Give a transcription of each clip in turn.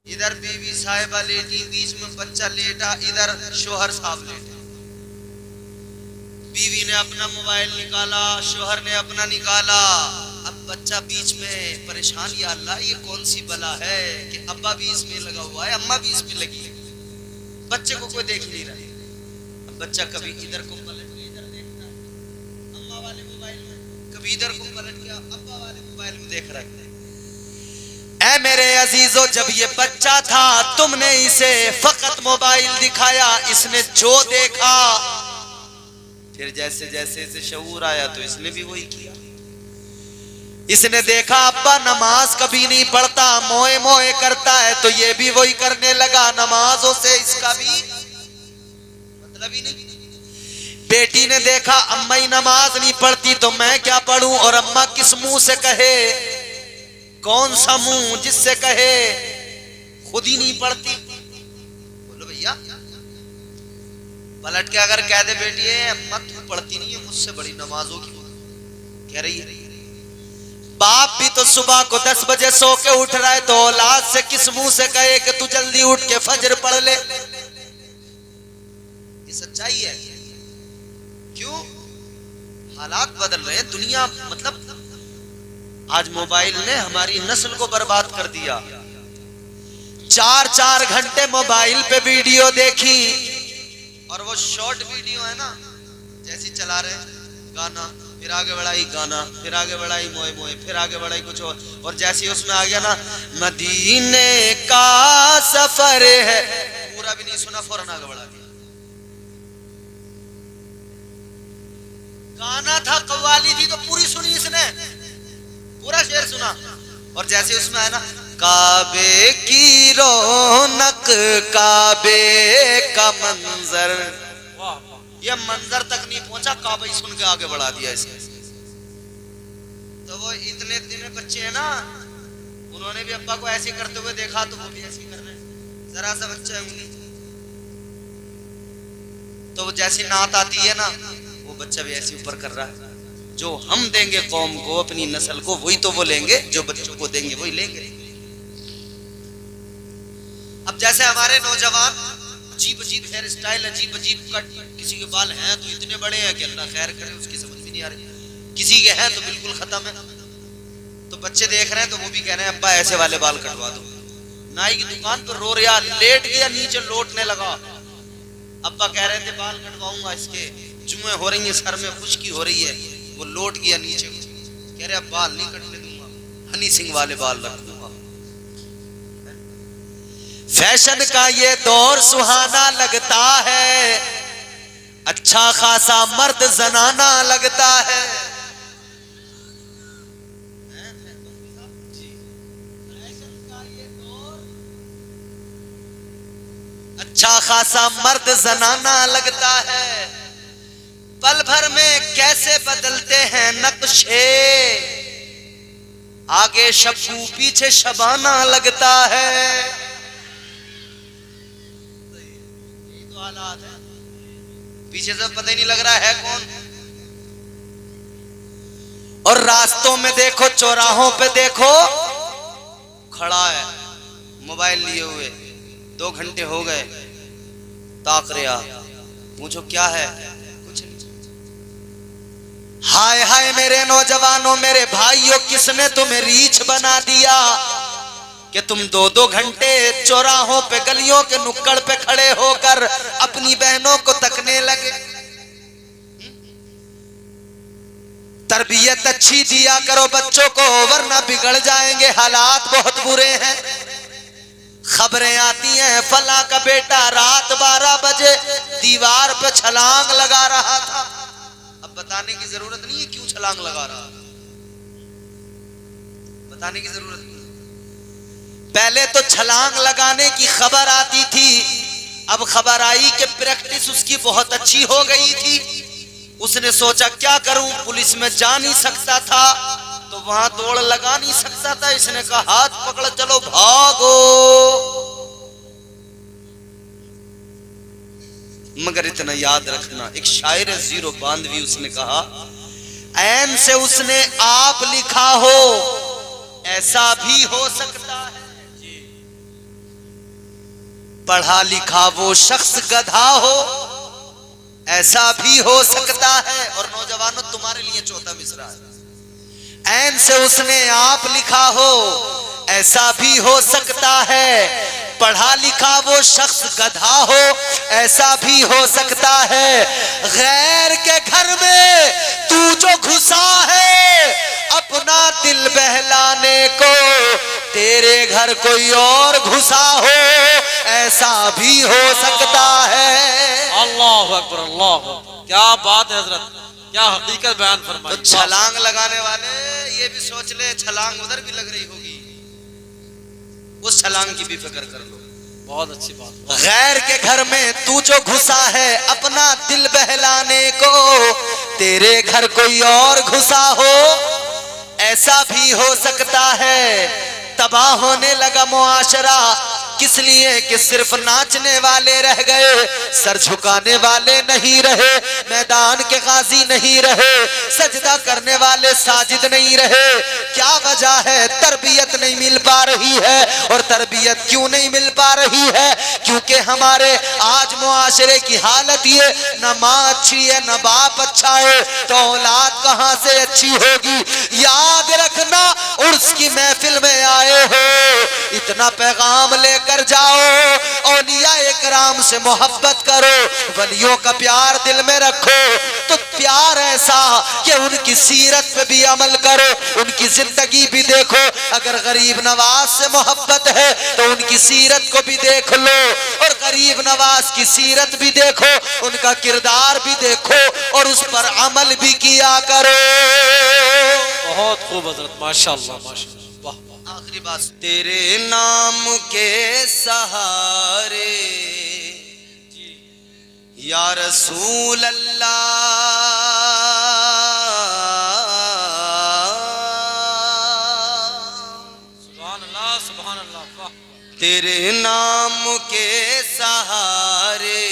इधर बीवी साहिबा लेटी, बीच में बच्चा लेटा, इधर शोहर साहब लेटे। बीवी ने अपना मोबाइल निकाला, शोहर ने अपना निकाला। अब बच्चा बीच में परेशान, या अल्लाह ये कौन सी बला है कि अब्बा भी इसमें लगा हुआ है, अम्मा भी इसमें लगी है, बच्चे को कोई देख नहीं रहा। अब बच्चा कभी इधर को पलट के इधर देखता है अम्मा वाले मोबाइल में, कभी इधर को पलट के अब्बा वाले मोबाइल में देख रहा है। ऐ मेरे अजीजों, जब ये बच्चा था तुमने इसे फकत मोबाइल दिखाया, इसने जो देखा फिर जैसे जैसे इसे शऊर आया तो इसने भी वही किया। इसने देखा अब्बा नमाज कभी नहीं पढ़ता, मोए मोए करता है, तो ये भी वही करने लगा। नमाजों से इसका भी मतलब ही नहीं। बेटी ने देखा अम्मा ही नमाज नहीं पढ़ती तो मैं क्या पढ़ूं, और अम्मा किस मुंह से कहे, कौन सा मुंह जिससे कहे खुद ही नहीं पढ़ती। बोलो भैया, पलट के अगर कह दे बेटी अम्मा तू पढ़ती नहीं है, मुझसे बड़ी नमाजों की कह रही है। बाप भी तो सुबह को 10 बजे सो के उठ रहा है, तो औलाद से किस मुंह से कहे कि तू जल्दी उठ के फजर पढ़ ले। ये सच्चाई है। क्यों? हालात बदल रहे हैं, दुनिया मतलब आज मोबाइल ने हमारी नस्ल को बर्बाद कर दिया। 4-4 घंटे मोबाइल पे वीडियो देखी, और वो शॉर्ट वीडियो है ना, जैसी चला रहे गाना, फिर आगे बढ़ाई गाना, फिर आगे बढ़ाई मोए मोए, फिर आगे बढ़ाई कुछ और जैसे उसमें आ गया ना मदीने का सफर है, पूरा भी नहीं सुना फौरन आगे बढ़ा दिया। गाना था, कव्वाली थी तो पूरी सुनी इसने, पूरा शेर सुना, और जैसे उसमें है ना काबे की रौनक, काबे का मंजर, ये मंजर तक नहीं पहुंचा, काबा ही सुन के आगे बढ़ा दिया इसने। तो वो इतने इतने बच्चे हैं ना, उन्होंने भी अब्बा को ऐसे करते हुए देखा तो वो भी ऐसे कर रहे हैं। जरा सा बच्चा है उंगली, तो वो जैसी नात आती है ना, वो बच्चा भी ऐसे ऊपर कर रहा है। जो हम देंगे कौम को, अपनी नस्ल को, वही तो वो लेंगे, जो बच्चों को देंगे वही लेंगे। अब जैसे हमारे नौजवान अजीब अजीब हेयर स्टाइल, अजीब अजीब कट, किसी के बाल हैं तो इतने बड़े हैं कि अल्लाह खैर करे, उसकी समझ भी नहीं आ रही, किसी के हैं तो बिल्कुल खत्म है। तो बच्चे देख रहे हैं तो वो भी कह रहे हैं अब्बा ऐसे वाले बाल कटवा दो। नाई की दुकान पर रो रहा, लेट गया नीचे लौटने लगा, अब्बा कह रहे थे बाल कटवाऊंगा, इसके जुएं हो रही है, सर में खुश्की हो रही है, वो लौट गया नीचे, कह रहे अब बाल नहीं कटने दूंगा, हनी सिंह वाले बाल रख दूंगा। फैशन का ये दौर सुहाना लगता है, अच्छा खासा मर्द जनाना लगता है। अच्छा खासा मर्द जनाना लगता है, पल भर में कैसे बदलते हैं नक्शे, आगे शब्बू पीछे शबाना लगता है। हालात है, पीछे से पता ही नहीं लग रहा है कौन। और रास्तों में देखो, चौराहों पे देखो, खड़ा है मोबाइल लिए हुए, 2 घंटे हो गए, ताक रहा, पूछो क्या है, कुछ नहीं। हाय हाय मेरे नौजवानों, मेरे भाइयों, किसने तुम्हें रीछ बना दिया कि तुम 2-2 घंटे चौराहों पे, गलियों के नुक्कड़ पे खड़े होकर अपनी बहनों को तकने लगे। तरबियत अच्छी दिया करो बच्चों को, वरना बिगड़ जाएंगे, हालात बहुत बुरे हैं। खबरें आती हैं फला का बेटा रात 12 बजे दीवार पे छलांग लगा रहा था। अब बताने की जरूरत नहीं है क्यों छलांग लगा रहा, बताने की जरूरत नहीं। पहले तो छलांग लगाने की खबर आती थी, अब खबर आई कि प्रैक्टिस उसकी बहुत अच्छी हो गई थी। उसने सोचा क्या करूं, पुलिस में जा नहीं सकता था तो वहां दौड़ लगा नहीं सकता था, इसने कहा हाथ पकड़ चलो भागो। मगर इतना याद रखना, एक शायर जीरो बांधवी उसने कहा, ऐन से उसने आप लिखा हो ऐसा भी हो सकता है। पढ़ा लिखा वो शख्स गधा हो, ऐसा भी हो सकता है। और नौजवानों तुम्हारे लिए चौथा मिसरा है। ऐन से उसने आप लिखा हो, ऐसा भी हो सकता है। पढ़ा लिखा वो शख्स गधा हो, ऐसा भी हो सकता है। गैर के घर में तू जो घुसा है अपना दिल बहलाने को, तेरे घर कोई और घुसा हो, ऐसा भी हो सकता है। अल्लाह अकबर, अल्लाह अकबर। क्या बात है हजरत, क्या हकीकत बयान फरमाई। तो छलांग लगाने वाले ये भी सोच ले छलांग उधर भी लग रही होगी, उस छलांग की भी फिक्र कर लो। बहुत अच्छी बात। गैर के घर में तू जो घुसा है अपना दिल बहलाने को, तेरे घर कोई और घुसा हो, ऐसा भी हो सकता है। तबाह होने लगा मुआशरा, किस लिए कि सिर्फ नाचने वाले रह गए, सर झुकाने वाले नहीं रहे, मैदान के गाजी नहीं रहे, सजदा करने वाले साजिद नहीं रहे। क्या वजह है? तरबियत नहीं मिल पा रही है। और तरबियत क्यों नहीं मिल पा रही है? क्योंकि हमारे आज मुआशरे की हालत ये, न माँ अच्छी है न बाप अच्छा है, तो औलाद कहां से अच्छी होगी। याद रखना, उर्स की महफिल में आए हो, इतना पैगाम लेकर जाओ, औलिया इकराम से मोहब्बत करो, वलियों का प्यार दिल में रखो। तो प्यार ऐसा कि उनकी सीरत पे भी अमल करो, उनकी जिंदगी भी देखो। अगर गरीब नवाज से मोहब्बत है तो उनकी सीरत को भी देख लो, और गरीब नवाज की सीरत भी देखो, उनका किरदार भी देखो, और उस पर अमल भी किया करो। बहुत खूब हजरत, माशाअल्लाह माशाअल्लाह। आखिरी बात, तेरे नाम के सहारे या रसूल अल्लाह, सुभान अल्लाह सुभान अल्लाह। तेरे नाम के सहारे,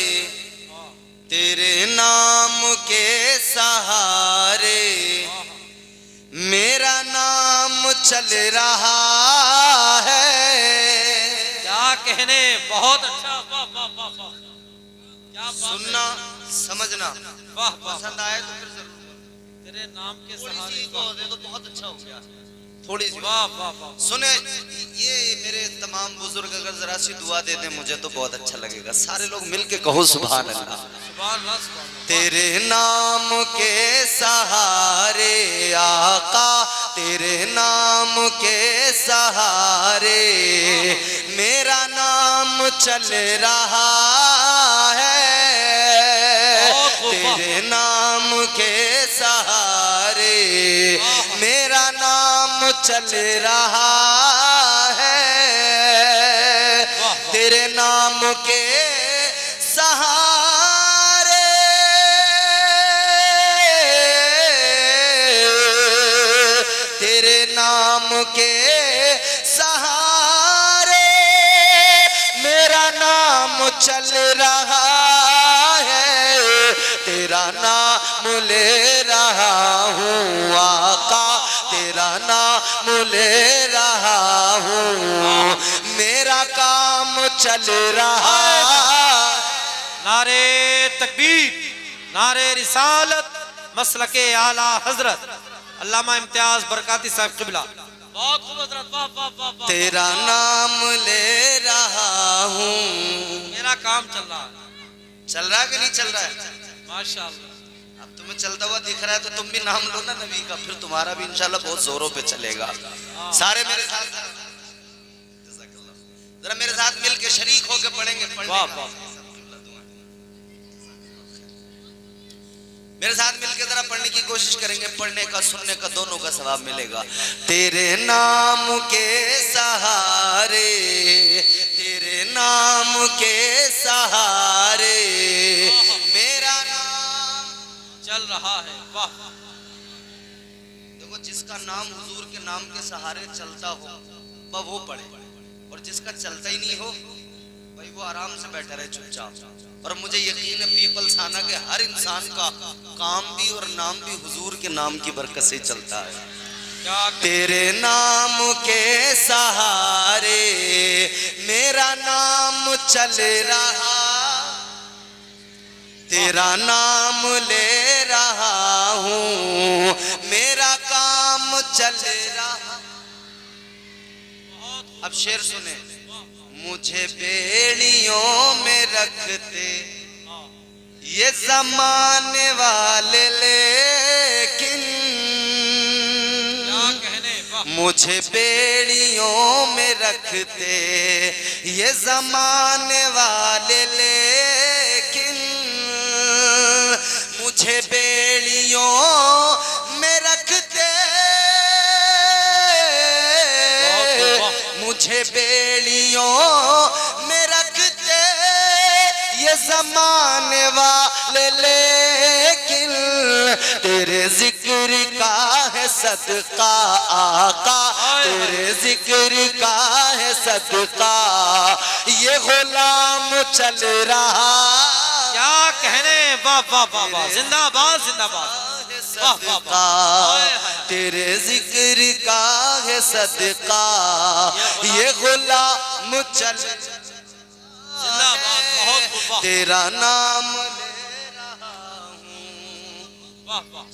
तेरे नाम के सहारे मेरा नाम चल रहा है। क्या कहने, बहुत अच्छा। वाह वाह वाह वाह, क्या सुनना समझना, वाह वाह। पसंद आए तो फिर जरूर, तेरे नाम के सहारे को दे तो बहुत अच्छा हो गया। थोड़ी सी वाह वाह वाह। सुने, ये मेरे तमाम बुजुर्ग अगर जरा सी दुआ दे दें मुझे तो बहुत अच्छा लगेगा। सारे लोग मिलके कहो सुभान अल्लाह। सुभान अल्लाह। तेरे नाम के सहारे आका, तेरे नाम के सहारे मेरा नाम चल रहा है। तेरे नाम के सहारे मेरा नाम चल रहा है। तेरे नाम के सहारे, तेरे नाम के सहारे मेरा नाम चल रहा है। तेरा नाम ले रहा हूँ आका, तेरा नाम ले रहा हूँ, मेरा काम चल रहा। नारे तकबीर, नारे रिसालत, मसलके आला हजरत अल्लामा इम्तियाज बरकाती साहब क़िबला। बहुत खूब हजरत, वाह वाह वाह वाह। तेरा नाम ले रहा हूँ, मेरा काम चल रहा है। चल रहा है कि नहीं चल रहा है? माशाअल्लाह। अब तुम्हें चलता हुआ दिख रहा है तो तुम भी नाम लो ना नबी का, फिर तुम्हारा भी इंशाल्लाह बहुत जोरों पे चलेगा। सारे मेरे साथ, जरा मेरे साथ मिलके शरीक होके पढ़ेंगे। वाह वाह। मेरे साथ मिलके जरा पढ़ने की कोशिश करेंगे। पढ़ने का सुनने का दोनों का सवाब मिलेगा। तेरे नाम के सहारे, तेरे नाम के सहारे मेरा नाम चल रहा है। वाह। देखो, जिसका नाम हुजूर के नाम के सहारे चलता हो वह वो पढ़े, और जिसका चलता ही नहीं हो भाई वो आराम से बैठा रहे चुपचाप। और मुझे यकीन है पीपल्स थाना के हर इंसान का काम भी और नाम भी हुजूर के नाम की बरकत से चलता है। तेरे नाम के सहारे मेरा नाम चल रहा, तेरा नाम ले रहा हूँ, मेरा काम चल रहा। अब शेर सुने। मुझे बेड़ियों में रखते ये ज़माने वाले, लेकिन मुझे बेड़ियों में रखते ये ज़माने वाले, लेकिन मुझे बेड़ियों में रखते, मुझे बेड़ियों में रखते ये ज़माने वाले, लेकिन तेरे जिक्र का है सदका आका, तेरे जिक्र का है सदका ये गुलाम चल रहा। क्या कहने, वाह वाह वाह वाह, जिंदाबाद जिंदाबाद, सदका तेरे जिक्र का है सदका ये गुलाम चल, जिंदाबाद, बहुत खूब, तेरा नाम ले रहा हूँ, वाह वाह,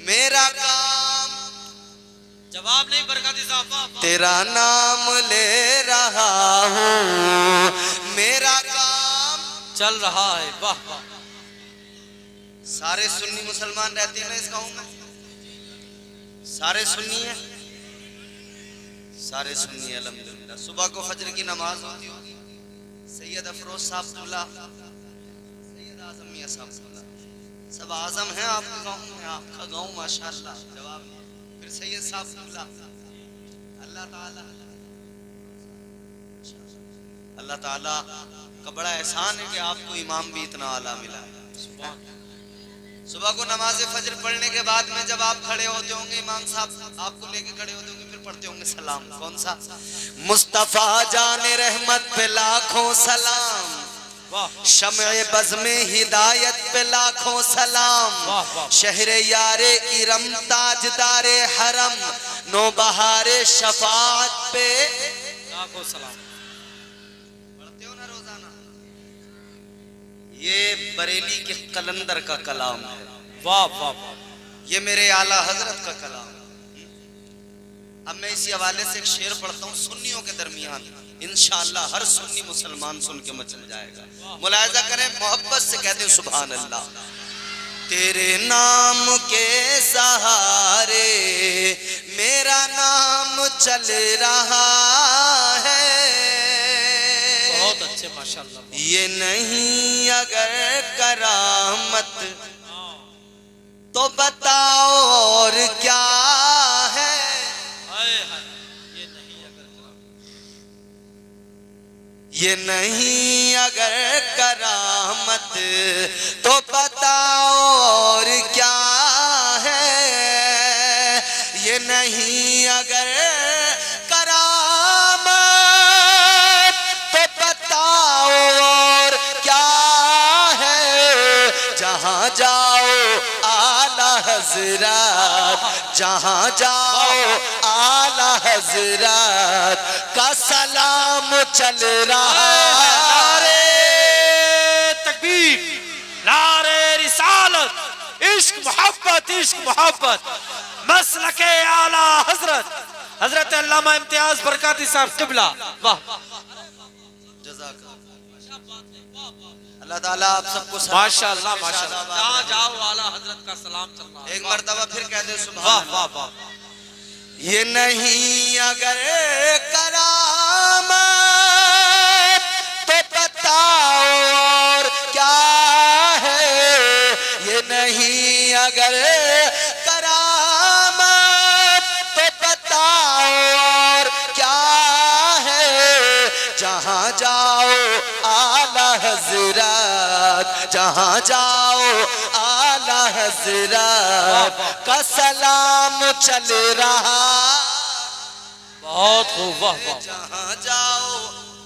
मेरा काम जवाब नहीं बरकाती साहब, वाह वाह, तेरा नाम ले रहा हूँ, मेरा काम चल रहा है, वाह वाह। सारे सुन्नी मुसलमान रहते हैं ना इस गांव में, सारे सुन्नी हैं, सारे सुन्नी अल्हम्दुलिल्लाह। सुबह को फजर की नमाज होती होगी, सैयद अफरोज साहब दुल्ला, सैयद आजम मियां साहब दुल्ला, सब आजम हैं आपके गांव में, आपका गांव माशाअल्लाह जवाब। फिर सैयद साहब दुल्ला, अल्लाह ताला अल्लाह ताला का बड़ा एहसान है कि आपको इमाम भी इतना आला मिला है। सुबह को नमाज फजर पढ़ने के बाद में जब आप खड़े होते होंगे, इमाम साहब आपको लेके खड़े होते होंगे, फिर पढ़ते होंगे सलाम, कौन सा? मुस्तफा जाने रहमत पे लाखों सलाम, शम्ए बज़ में हिदायत पे लाखों सलाम, शहरे यारे इरम ताजदारे हरम, नौबहारे शफाअत पे लाखों सलाम। पढ़ते हो ना रोजाना? ये बरेली के कलंदर का कलाम है, वाह वाह वाह, ये मेरे आला हजरत का कलाम है। अब मैं इसी हवाले से एक शेर पढ़ता हूँ सुन्नियों के दरमियान, इंशाअल्लाह हर सुन्नी मुसलमान सुन के मचल जाएगा। मुलाहिजा करें, मोहब्बत से कहते हैं सुभान अल्लाह। तेरे नाम के सहारे मेरा नाम चल रहा है, बहुत अच्छे माशाअल्लाह। ये नहीं अगर करामत तो बताओ और क्या है, ये नहीं अगर करामत तो बताओ और क्या है, ये नहीं अगर करामत तो बताओ और क्या है, जहाँ जाओ आला हजरत, जहाँ जाओ आला हजरत का सलाम चल रहा है। नारे तकबीर, नारे रिसालत, इश्क मोहब्बत, इश्क मोहब्बत, मसलके आला हजरत हजरत अल्लामा इम्तियाज बरकाती साहब क़िबला, वाह। अल्लाह ताला आप सबको माशाअल्लाह माशाअल्लाह, जहाँ जाओ आला हजरत का सलाम चल रहा है। एक मर्तबा फिर कह दे सुभान वाह अल्लाह। वाह वाह। ये नहीं अगर करामत तो बताओ और क्या है, ये नहीं अगर करामत तो बताओ और क्या है, जहाँ जाओ आला हजरत, जहाँ जाओ आला हजरत का सलाम चल रहा, बहुत खूब, वाह वाह। जहाँ जाओ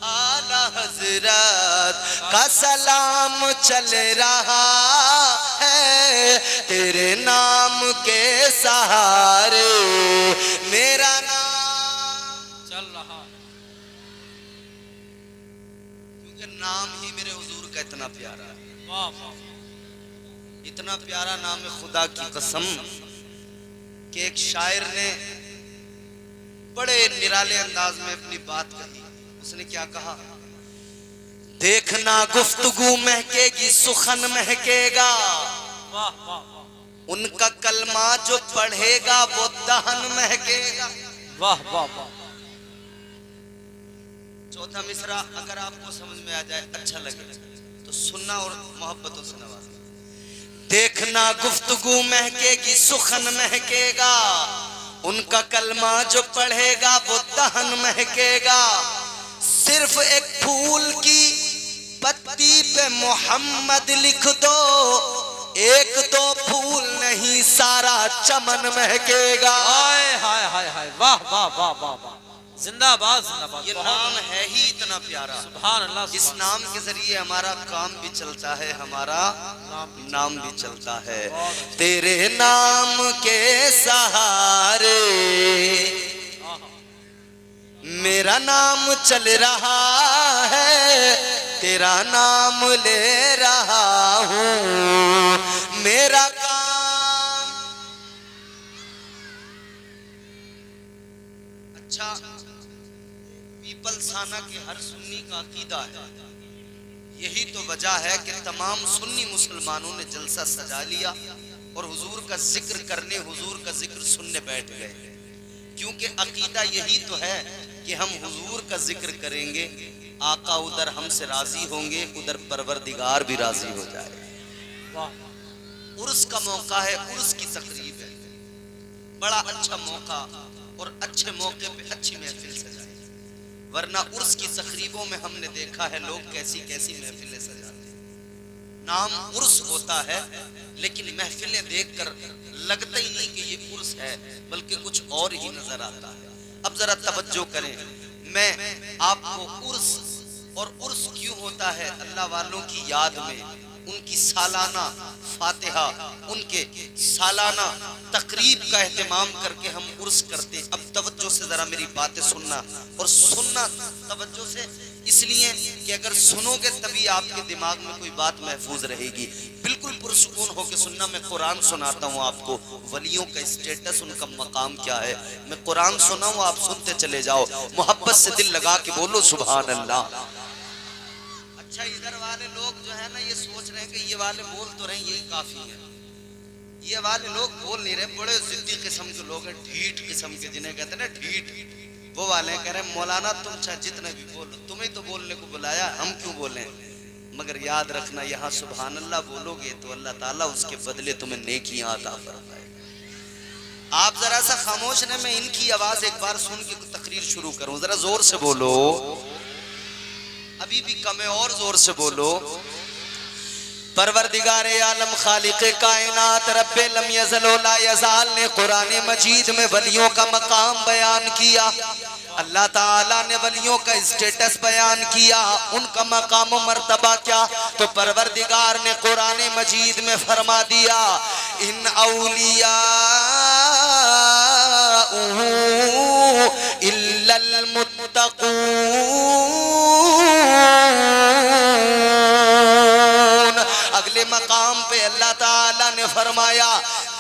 आला हजरत का सलाम चल रहा है, तेरे नाम के सहारे मेरा नाम चल रहा है। क्योंकि नाम ही मेरे हुजूर का इतना प्यारा है, वाह वाह, इतना प्यारा नाम है खुदा की कसम कि एक शायर ने बड़े निराले अंदाज में अपनी बात कही। उसने क्या कहा? देखना गुफ्तगू महकेगी, सुखन महकेगा, वाह वाह वाह, उनका कलमा जो पढ़ेगा वो दहन महकेगा। वाह वाह वाह। चौथा मिसरा अगर आपको समझ में आ जाए, अच्छा लगे तो सुनना और मोहब्बतों से नवाजना। देखना गुफ्तगू महकेगी, सुखन महकेगा, उनका कलमा जो पढ़ेगा वो दहन महकेगा। सिर्फ एक फूल की पत्ती पे मोहम्मद लिख दो, एक दो फूल नहीं सारा चमन महकेगा। हाय हाय हाय हाय, वाह वाह वाह वाह वाह, जिंदाबाद जिंदाबाद। ये नाम है ही इतना प्यारा, सुभान अल्लाह। इस नाम के जरिए हमारा काम भी चलता है, हमारा नाम भी चलता है। तेरे नाम के सहारे मेरा नाम चल रहा है, तेरा नाम ले रहा हूँ, मेरा काम अच्छा। पीपलसाना के हर सुन्नी का अकीदा है, यही तो वजह है कि तमाम सुन्नी मुसलमानों ने जलसा सजा लिया और हुजूर का जिक्र करने, हुजूर का जिक्र सुनने बैठ गए। क्योंकि अकीदा यही तो है कि हम हुजूर का जिक्र करेंगे, आका उधर हमसे राजी होंगे, उधर परवरदिगार भी राजी हो जाए। उर्स का मौका है, उर्स की तकरीब है, बड़ा अच्छा मौका और अच्छे मौके पे अच्छी महफिल सजाए। वरना उर्स की तकरीबों में हमने देखा है लोग कैसी कैसी महफिलें सजाते हैं। नाम उर्स होता है लेकिन महफिलें देखकर लगता ही नहीं कि ये उर्स है, बल्कि कुछ और ही नजर आता है। अब जरा तवज्जो करें, मैं आपको उर्स और उर्स क्यों होता है अल्लाह वालों की याद में, उनकी सालाना फातिहा, उनके सालाना तकरीब का एहतमाम करके हम उर्स करते। अब तवज्जो से जरा मेरी बातें सुनना, और सुनना तवज्जो से इसलिए कि अगर सुनोगे तभी आपके दिमाग में कोई बात महफूज रहेगी। बिल्कुल पुरसुकून होकर सुनना। मैं कुरान सुनाता हूँ आपको, वलियों का स्टेटस, उनका मकाम क्या है। मैं कुरान सुनाऊँ, आप सुनते चले जाओ, मोहब्बत से दिल लगा के बोलो सुभान अल्लाह। अच्छा, इधर वाले लोग जो है ना ये सोच रहे हैं कि ये वाले बोल तो रहे हैं, यही काफी है। ये वाले लोग बोल नहीं रहे, बड़े जिद्दी किस्म के लोग हैं, ढीठ किस्म के, जिन्हें कहते हैं ना ढीठ, वो वाले कह रहे हैं मौलाना तुम चाहे जितने भी बोलो, तुम्हें तो बोलने को बुलाया, हम क्यों बोले। मगर याद रखना, यहाँ सुभान अल्लाह बोलोगे तो अल्लाह ताला उसके बदले तुम्हें नेकियां अता फरमाएगा। आप जरा सा खामोश रहे, मैं इनकी आवाज एक बार सुन के तकरीर शुरू करूं। जरा जोर से बोलो, अभी भी कम है, और जोर से बोलो। परवरदिगारे आलम खालिक़े कायनात रब्बे लम यज़ल व ला यज़ाल ने कुरान मजीद में वलियों का मकाम बयान किया। अल्लाह ताला ने वलियों का स्टेटस बयान किया, उनका मकाम मर्तबा क्या। तो परवरदिगार ने कुरान मजीद में फरमा दिया, इन औलिया इल्लल मुत्तक़ून। अगले मकाम पे अल्लाह ताला ने फरमाया,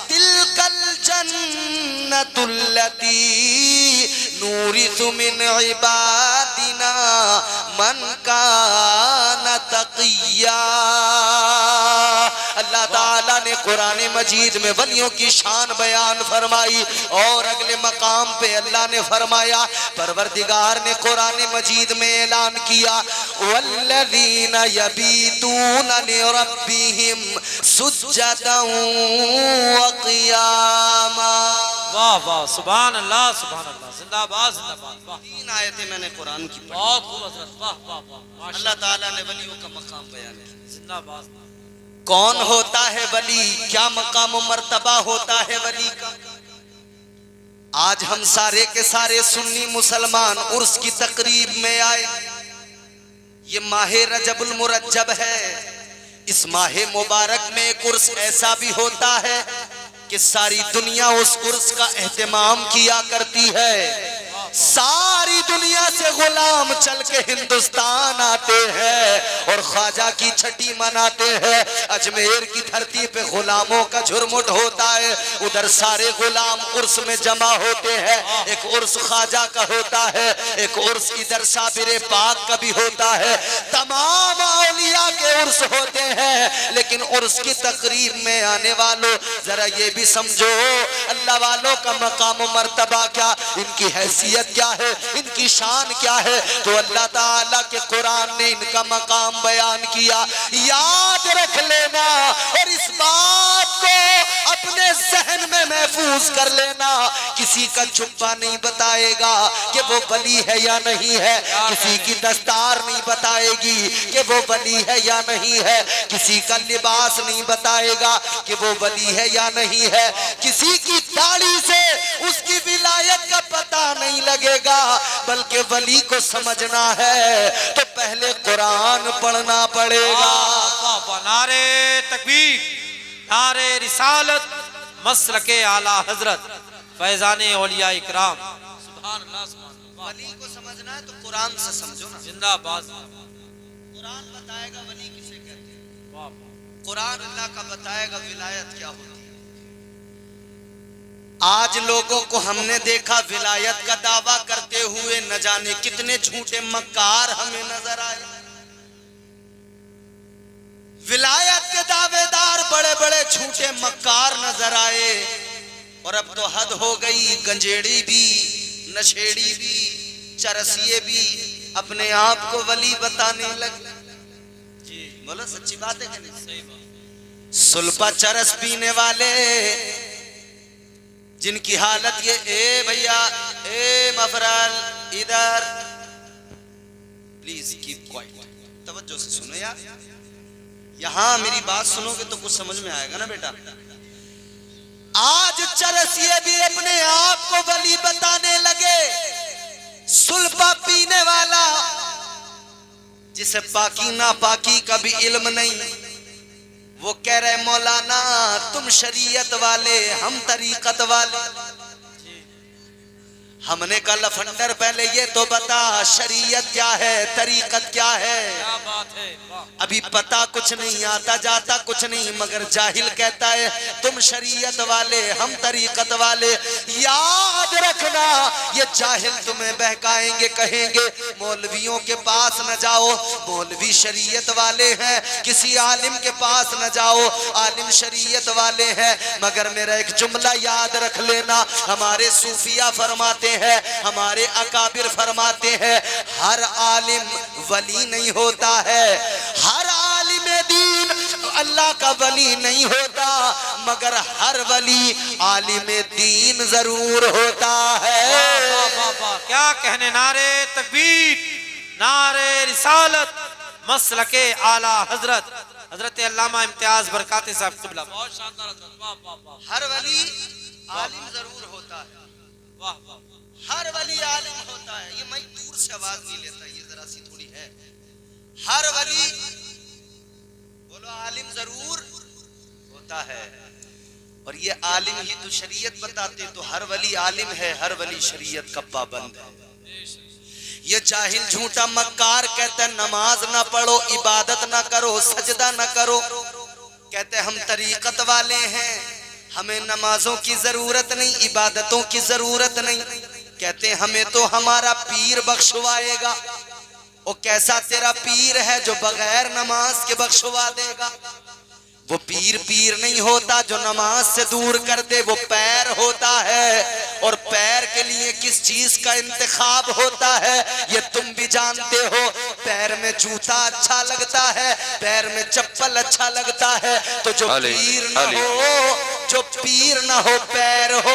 तिलकल जन्नतुल्लती नूरिसु मिन इबादिना मन काना तक़िया। अल्लाह ताला ने कुरान मजीद में वलियों की शान बयान फरमाई, और अगले मकाम पे अल्लाह ने फरमाया, परवरदिगार ने कुरान मजीद में ऐलान किया, वल्लज़ीना यबीतूना लिरब्बिहिम सुज्जदन व क़ियामा। वाह वाह, सुभान अल्लाह सुभान अल्लाह, जिंदाबाद जिंदाबाद। वाह, 3 आयतें मैंने कुरान की पढ़ी। बहुत खूब हज़रत, वाह वाह वाह, अल्लाह ताला ने वलियों का मकाम बयान किया। जिंदाबाद। कौन होता है वली, क्या मकाम मर्तबा होता है वली का। आज हम सारे के सारे सुन्नी मुसलमान उर्स की तकरीब में आए। ये माह रजबुल मुरज्जब है, इस माहे मुबारक में एक उर्स ऐसा भी होता है कि सारी दुनिया उस उर्स का एहतमाम किया करती है। सारी दुनिया से गुलाम चल के हिंदुस्तान आते हैं और ख्वाजा की छठी मनाते हैं। अजमेर की धरती पे गुलामों का झुरमुट होता है, उधर सारे गुलाम उर्स में जमा होते हैं। एक उर्स ख्वाजा का होता है, एक उर्स इधर साबिर पाक का भी होता है। तमाम औलिया के उर्स होते हैं, लेकिन उर्स की तकरीब में आने वालों जरा ये भी समझो अल्लाह वालों का मकाम मर्तबा क्या, इनकी हैसियत क्या है, इनकी शान क्या है। तो अल्लाह ताला के कुरान ने इनका मकाम बयान किया। याद रख लेना और इस बात को अपने जहन में महफूज कर लेना, किसी का चुप्पा नहीं बताएगा कि वो वली है या नहीं है, किसी की दस्तार नहीं बताएगी कि वो वली है या नहीं है, किसी का लिबास नहीं बताएगा कि वो वली है या नहीं है, किसी की दाढ़ी से उसकी विलायत का पता नहीं लगेगा। बल्कि वली को समझना है तो पहले कुरान पढ़ना पड़ेगा। नारे तकबीर, नारे रिसालत, मसलके आला हजरत, फैजाने औलिया इकराम। सुभान अल्लाह, सुभान अल्लाह। वली को समझना है तो कुरान से समझो ना। जिंदाबाद। कुरान बताएगा वली किसे कहते हैं, कुरान अल्लाह का बताएगा विलायत क्या होती है। आज लोगों को हमने देखा विलायत का दावा करते हुए, न जाने कितने झूठे मक्कार हमें नजर आए। विलायत के दावेदार बड़े बड़े झूठे मक्कार नजर आए। और अब तो हद हो गई, गंजेड़ी भी, नशेड़ी भी, चरसिए भी अपने आप को वली बताने लगे। जी बोलो, सच्ची बात है कि नहीं? सही बात। सुल्फा चरस पीने वाले जिनकी हालत ये, ए भैया, ए मफरल, इधर प्लीज कीप क्वाइट, तवज्जो से सुनो यार। यहां मेरी बात सुनोगे तो कुछ समझ में आएगा ना बेटा। आज चरसिए भी अपने आप को वली बताने लगे। सुल्फा पीने वाला जिसे पाकी ना पाकी का भी इल्म नहीं, वो कह रहे मौलाना तुम शरीयत वाले, हम तरीकत वाले। हमने कहा लफंडर पहले ये तो बता शरीयत क्या है, तरीकत क्या है। क्या बात है, अभी पता कुछ नहीं, आता जाता कुछ नहीं, मगर जाहिल कहता है तुम शरीयत वाले, हम तरीकत वाले। याद रखना ये जाहिल तुम्हें बहकाएंगे, कहेंगे मौलवियों के पास न जाओ, मौलवी शरीयत वाले हैं, किसी आलिम के पास न जाओ, आलिम शरीयत वाले हैं। मगर मेरा एक जुमला याद रख लेना, हमारे सूफिया फरमाते हैं, हमारे अकाबिर फरमाते हैं, हर आलिम वली नहीं होता है, हर आलिम दीन अल्लाह का वली नहीं होता, मगर हर वली आलिम दीन जरूर होता है। क्या कहने, नारे तकबीर, नारे रिसालत, मसलके आला हजरत, हजरत अल्लामा इम्तियाज बरकाती साहब क़िबला। बहुत शानदार। हर वली आलिम जरूर होता है, वाह वाह। हर वली आलिम होता है। ये मैं दूर से आवाज नहीं लेता, ये जरा सी थोड़ी है। हर वली बोलो आलिम जरूर होता है। और ये आलिम ही तो शरीयत बताते, तो हर वली आलिम है, हर वली शरीयत का पाबंद है। ये जाहिल झूठा मक्कार कहते नमाज ना पढ़ो, इबादत ना करो, सजदा ना करो, कहते हम तरीकत वाले हैं, हमें नमाजों की जरूरत नहीं, इबादतों की जरूरत नहीं, कहते हमें तो हमारा पीर बख्शवाएगा। वो कैसा तेरा पीर है जो बगैर नमाज के बख्शवा देगा? वो पीर पीर नहीं होता जो नमाज से दूर कर दे, वो पैर होता है। और पैर के लिए किस चीज का इंतखाब होता है ये तुम भी जानते हो। पैर में जूता अच्छा लगता है, पैर में चप्पल अच्छा लगता है, तो जो पीर न हो जो पीर ना हो पैर हो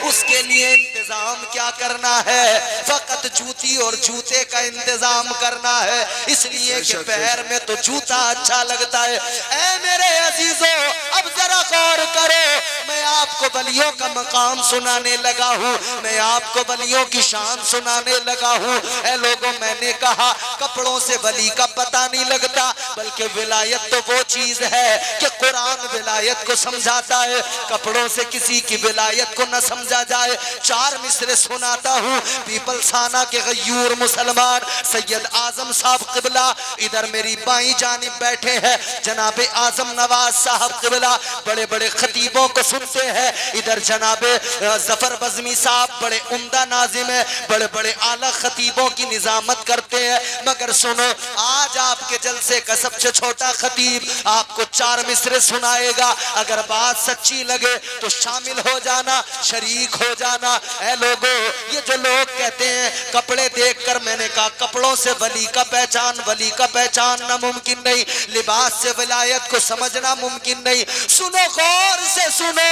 उसके लिए इंतजाम क्या करना है, फकत जूती और जूते का इंतजाम करना है, इसलिए कि पैर में तो जूता अच्छा लगता है। ऐ मेरे अजीजों, अब जरा गौर करो, मैं आपको वलियों का मकाम सुनाने लगा हूँ, मैं आपको वलियों की शान सुनाने लगा हूँ। ऐ लोगों, मैंने कहा कपड़ों से वली का पता नहीं लगता, बल्कि विलायत तो वो चीज है कि कुरान विलायत को समझाता है, कपड़ों से किसी की विलायत को न समझा जाए। चार मिसरे सुनाता हूँ। पीपलसाना के गयूर मुसलमान सैयद आजम साहब क़िबला इधर मेरी बाईं जानिब बैठे हैं, जनाबे आजम नवाज साहब क़िबला बड़े बड़े खतीबों को सुनते हैं, इधर जनाबे जफर बज़मी साहब बड़े उम्दा नाजिम है, बड़े बड़े आला खतीबों की निजामत करते हैं। मगर सुनो, आज आपके जलसे का सबसे छोटा खतीब आपको चार मिसरे सुनाएगा, अगर बात सच्ची लगे तो शामिल हो जाना, शरीक हो जाना। ऐ लोगों, ये जो लोग कहते हैं कपड़े देखकर, मैंने कहा कपड़ों से वली का पहचान नामुमकिन नहीं, लिबास से विलायत को समझना मुमकिन नहीं। सुनो, गौर से सुनो,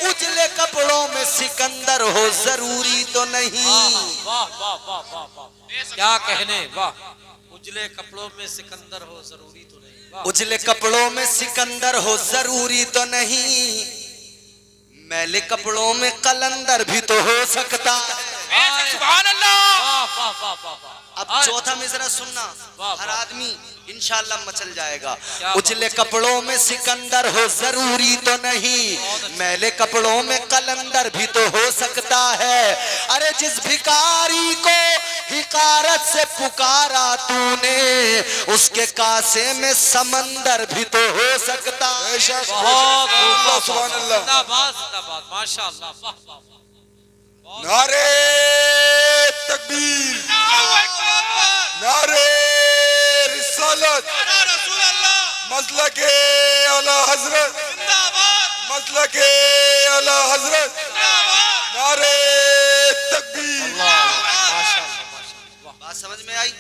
उजले कपड़ों में सिकंदर हो जरूरी तो नहीं। वाह वाह वाह वाह वाह, क्या कहने, वाह। उजले कपड़ों में सिकंदर हो जरूरी तो नहीं, उजले कपड़ों में सिकंदर हो जरूरी तो नहीं, मैले कपड़ों में कलंदर भी तो हो सकता है। सुभान अल्लाह, वाह वाह वाह वाह। अब चौथा मिसरा सुनना, हर आदमी इंशाअल्लाह मचल जाएगा। उजले कपड़ों में सिकंदर हो जरूरी तो नहीं, मैले कपड़ों में कलंदर भी तो हो सकता है। अरे जिस भिखारी को हिकारत से पुकारा तूने, उसके कासे में समंदर भी तो हो सकता है। सुभान अल्लाह, जिंदाबाद जिंदाबाद, माशाअल्लाह, वाह वाह। नारे तकबीर, नारे रिसालत, मसलके आला हजरत, मसलके आला हजरत, नारे तकबीर। बात समझ में आई?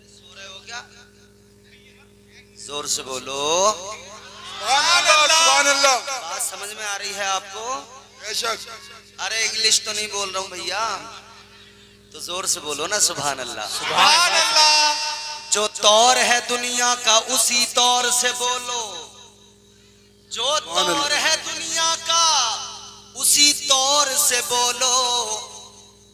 सो रहे हो क्या? जोर से बोलो सुभान अल्लाह। बात समझ में आ रही है आपको? बेशक। अरे इंग्लिश तो नहीं बोल रहा हूँ भैया, तो जोर से बोलो ना सुभान अल्लाह। सुभान अल्लाह। जो तौर है दुनिया का उसी तौर से बोलो, जो तौर है दुनिया का उसी तौर से बोलो,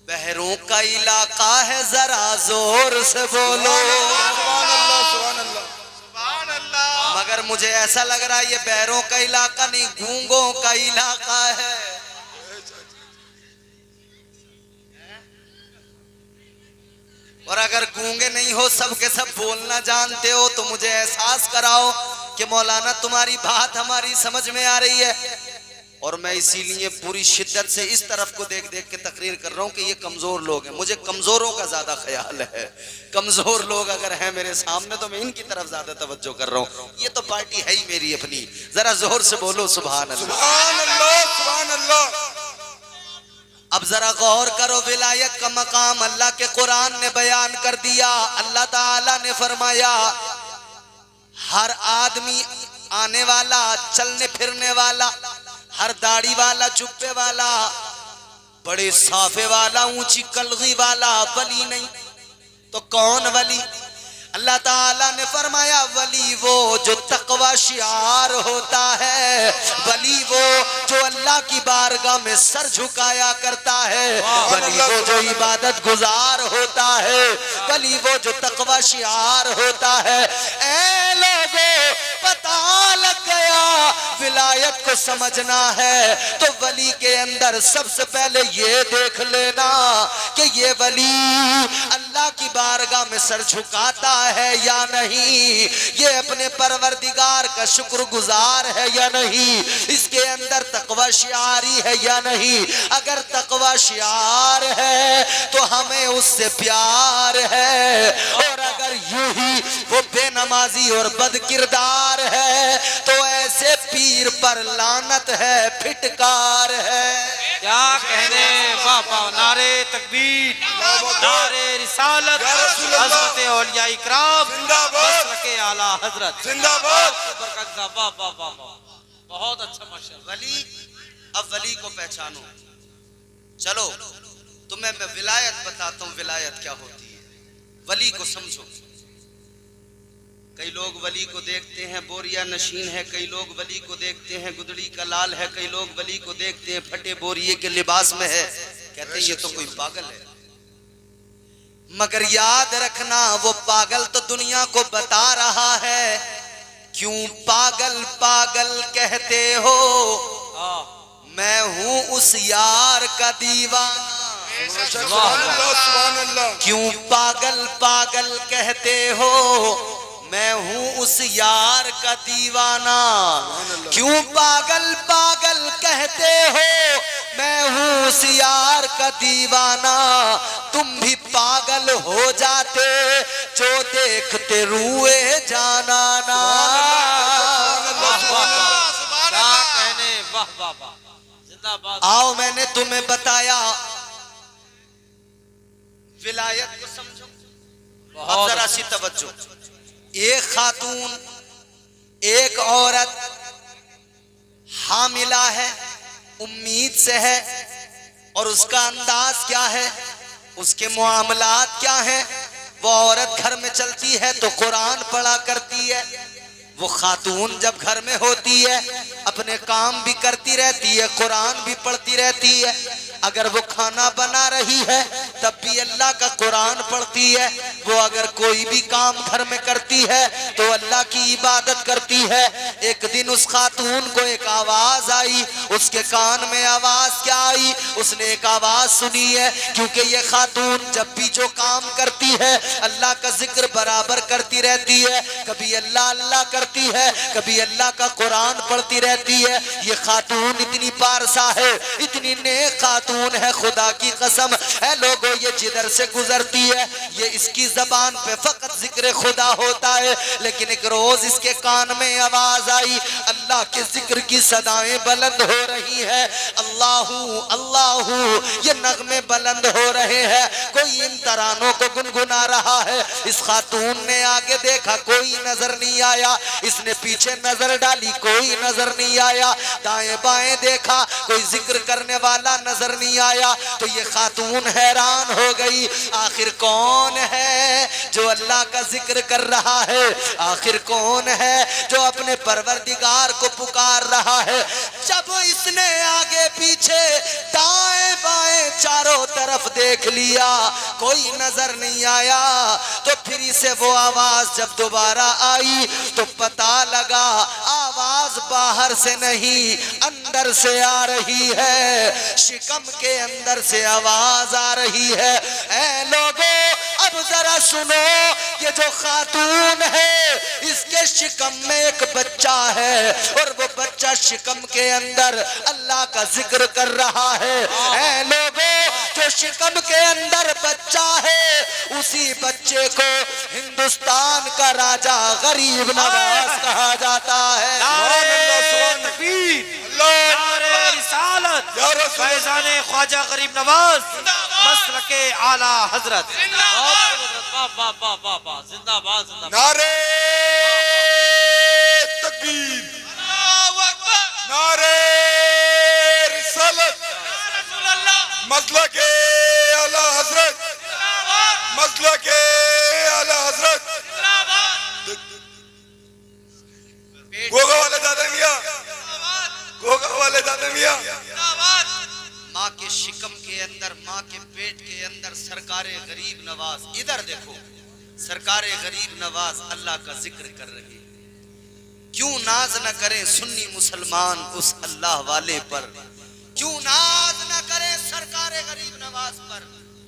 बहरों का इलाका है जरा जोर से बोलो। सुभान अल्लाह, सुभान अल्लाह, सुभान अल्लाह। मगर मुझे ऐसा लग रहा है ये बहरों का इलाका नहीं, गूंगों का इलाका है। और अगर गूंगे नहीं हो, सब के सब बोलना जानते हो, तो मुझे एहसास कराओ कि मौलाना तुम्हारी बात हमारी समझ में आ रही है। और मैं इसीलिए पूरी शिद्दत से इस तरफ को देख देख के तकरीर कर रहा हूँ कि ये कमजोर लोग हैं, मुझे कमजोरों का ज्यादा ख्याल है। कमजोर लोग अगर हैं मेरे सामने तो मैं इनकी तरफ ज्यादा तवज्जो कर रहा हूँ। ये तो पार्टी है ही मेरी अपनी। जरा जोर से बोलो सुभान अल्लाह, सुभान अल्लाह, सुभान अल्लाह। अब जरा गौर करो, विलायत का मकाम अल्लाह के कुरान ने बयान कर दिया। अल्लाह ताला ने फरमाया हर आदमी आने वाला, चलने फिरने वाला, हर दाढ़ी वाला, जुब्बे वाला, बड़े साफे वाला, ऊंची कलगी वाला वली नहीं तो कौन वली? अल्लाह ताला ने फरमाया वली वो जो तकवा शिआर होता है, वली वो जो अल्लाह की बारगाह में सर झुकाया करता है, वली वो जो इबादत गुजार होता है, वली वो जो तकवा शिआर होता है। ऐ लोगों, पता लग गया विलायत को समझना है तो वली के अंदर सबसे पहले ये देख लेना कि ये वली अल्लाह की बारगाह में सर झुकाता है या नहीं, ये अपने परवरदिगार का शुक्रगुजार है या नहीं, इसके अंदर तकवा शिआरी है या नहीं। अगर तकवा शिआर है तो हमें उससे प्यार है, और अगर यूं ही वो बेनमाजी और बदकिरदार है तो ऐसे पीर पर लानत है, फिटकार है। क्या कहने, वाह वाह, नारे तकबीर, नारे रिसालत, हज़रत औलिया इकराम, मसलके आला हजरत, जिंदाबाद, बरकत, वाह वाह वाह वाह। बहुत अच्छा माशाल्लाह। वली, अब वली को पहचानो। चलो तुम्हें मैं विलायत बताता हूँ, विलायत क्या होती है। वली को समझो। कई लोग वली को देखते हैं बोरिया नशीन है, कई लोग वली को देखते हैं गुदड़ी का लाल है, कई लोग वली को देखते हैं फटे बोरिये के लिबास में है, कहते हैं ये तो कोई पागल है। मगर याद रखना वो पागल तो दुनिया को बता रहा है। क्यों पागल पागल कहते हो, मैं हूं उस यार का दीवाना। सुभान अल्लाह, सुभान अल्लाह। क्यों पागल पागल कहते हो, मैं हूं उस यार का दीवाना। क्यों पागल पागल कहते हो, मैं हूं उस यार का दीवाना। तुम भी पागल हो जाते जो देखते रुए जाना ना। क्या कहने, वाह वाह वाह, जिंदाबाद। आओ मैंने तुम्हें बताया, विलायत को समझो। अब जरा सी तवज्जो। एक खातून, एक औरत हामिला है, उम्मीद से है, और उसका अंदाज क्या है, उसके मुआमलात क्या है। वो औरत घर में चलती है तो कुरान पढ़ा करती है। वो खातून जब घर में होती है अपने काम भी करती रहती है, कुरान भी पढ़ती रहती है। अगर वो खाना बना रही है तब भी अल्लाह का कुरान पढ़ती है। वो अगर कोई भी काम घर में करती है तो अल्लाह की इबादत करती है। एक दिन उस खातून को एक आवाज आई, उसके कान में आवाज क्या आई, उसने एक आवाज सुनी है। क्योंकि ये खातून जब भी जो काम करती है अल्लाह का जिक्र बराबर करती रहती है। कभी अल्लाह अल्लाह करती है, कभी अल्लाह का कुरान पढ़ती रहती है। ये खातून इतनी पारसा है, इतनी नेक खातून है, खुदा की कसम है लोगों, ये जिधर से गुजरती है ये इसकी जबान पे फकत जिक्र खुदा होता है। लेकिन एक रोज इसके कान में आवाज आई, अल्लाह के जिक्र की सदाएं बुलंद हो रही है। अल्लाहू अल्लाहू ये नगमे बुलंद हो रहे हैं, कोई इन तरानों को गुनगुना रहा है। इस खातून ने आगे देखा, कोई नजर नहीं आया। इसने पीछे नजर डाली, कोई नजर नहीं आया। दाएं बाएं देखा, कोई जिक्र करने वाला नजर नहीं आया। तो ये खातून हैरान हो गई, आखिर कौन है जो अल्लाह का जिक्र कर रहा है, आखिर कौन है जो अपने परवरदिगार को पुकार रहा है। जब इसने आगे पीछे दाएं बाएं चारों तरफ देख लिया, कोई नजर नहीं आया। तो फिर इसे वो आवाज जब दोबारा आई तो पता लगा आवाज बाहर से नहीं अंदर से आ रही है, शिकम के अंदर से आवाज आ रही है। ऐ लोगों अब जरा सुनो, ये जो खातून है इसके शिकम में एक बच्चा है और वो बच्चा शिकम के अंदर अल्लाह का जिक्र कर रहा है। ऐ लोगों जो शिकम के अंदर बच्चा है उसी बच्चे को हिंदुस्तान का राजा गरीब नवाज कहा जाता है। फैज़ाने ख्वाजा गरीब नवाज मसलके आला हजरत। वाह वाह वाह वाह वाह, जिंदाबाद जिंदाबाद। नारे तकबीर, नारे रिसालत, मसलके आला हजरत, मसलके आला हजरत। गोगा वाले दादा मियां, गोगा वाले दादा मियां। माँ के शिकम के अंदर, माँ के पेट के अंदर सरकारे गरीब नवाज, इधर देखो सरकारे गरीब नवाज अल्लाह का जिक्र कर रही। क्यों नाज न करें सुन्नी मुसलमान उस अल्लाह वाले पर, क्यों नाज न करें सरकारे गरीब नवाज पर।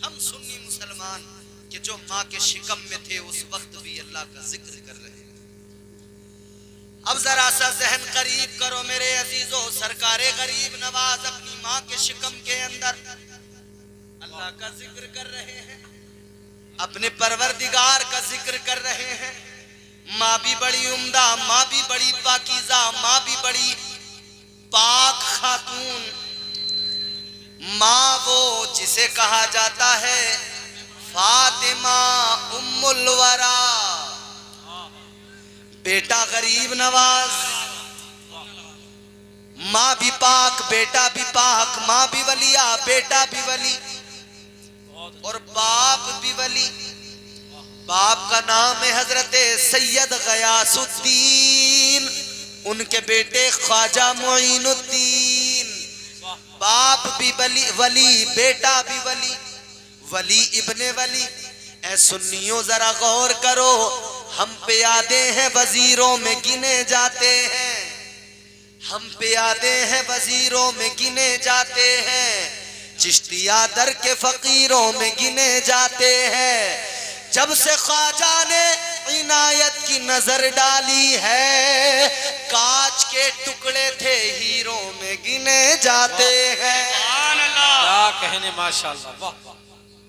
हम सुन्नी मुसलमान कि जो माँ के शिकम में थे उस वक्त भी अल्लाह का जिक्र कर रहे। अब जरा सा जहन करीब करो मेरे अजीजों, सरकारे गरीब नवाज अपनी माँ के शिकम के अंदर अल्लाह का जिक्र कर रहे हैं, अपने परवरदिगार का जिक्र कर रहे हैं। माँ भी बड़ी उम्दा, माँ भी बड़ी पाकीज़ा, माँ भी बड़ी पाक खातून, माँ वो जिसे कहा जाता है फातिमा उम्मुल वरा। बेटा गरीब नवाज, माँ भी पाक बेटा भी पाक, माँ भी वलिया बेटा भी वली और बाप भी वली। बाप का नाम है हजरत सैयद गयासुद्दीन, उनके बेटे ख्वाजा मोइनुद्दीन। बाप भी वली बेटा भी वली, वली इब्ने वली। ऐ सुन्नियों जरा गौर करो, हम पे यादें हैं वजीरों में गिने जाते हैं, हम पे यादें हैं वजीरों में गिने जाते हैं, चिश्तिया दर के फकीरों में गिने जाते हैं। जब से ख्वाजा ने इनायत की नजर डाली है, कांच के टुकड़े थे हीरों में गिने जाते हैं। क्या कहने, माशाअल्लाह, वाह वाह।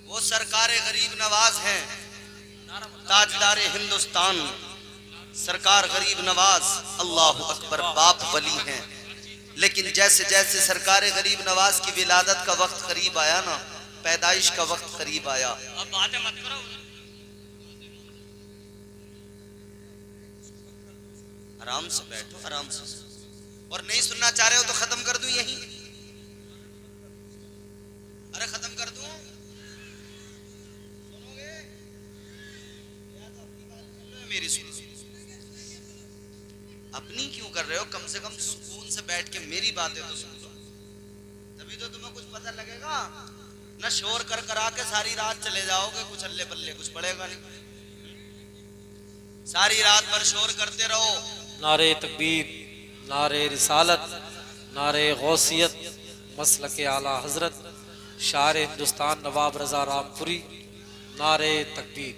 वो सरकार गरीब नवाज हैं, ताजदार हिंदुस्तान, सरकार गरीब नवाज, अल्लाह अकबर, बाप वली हैं। लेकिन जैसे जैसे सरकार गरीब नवाज की विलादत का वक्त करीब आया ना, पैदाइश का वक्त करीब आया, अब बातें मत करो। आराम से बैठो, आराम से। और नहीं सुनना चाह रहे हो तो खत्म कर दूं यहीं? अरे खत्म कर दूं? सुनोगे? मेरी सुनो। अपनी क्यों कर रहे हो? कम से कम सुकून से बैठ के मेरी बातें तो सुन लो, तभी तो तुम्हें कुछ पता लगेगा। न शोर कर करा के सारी रात चले जाओगे, कुछ अल्ले बल्ले कुछ पड़ेगा नहीं। सारी रात भर शोर करते रहो। नारे तकबीर, नारे रिसालत, नारे गौसियत, मसलके आला हजरत, शार हिंदुस्तान नवाब रजा रामपुरी, नारे तकबीर।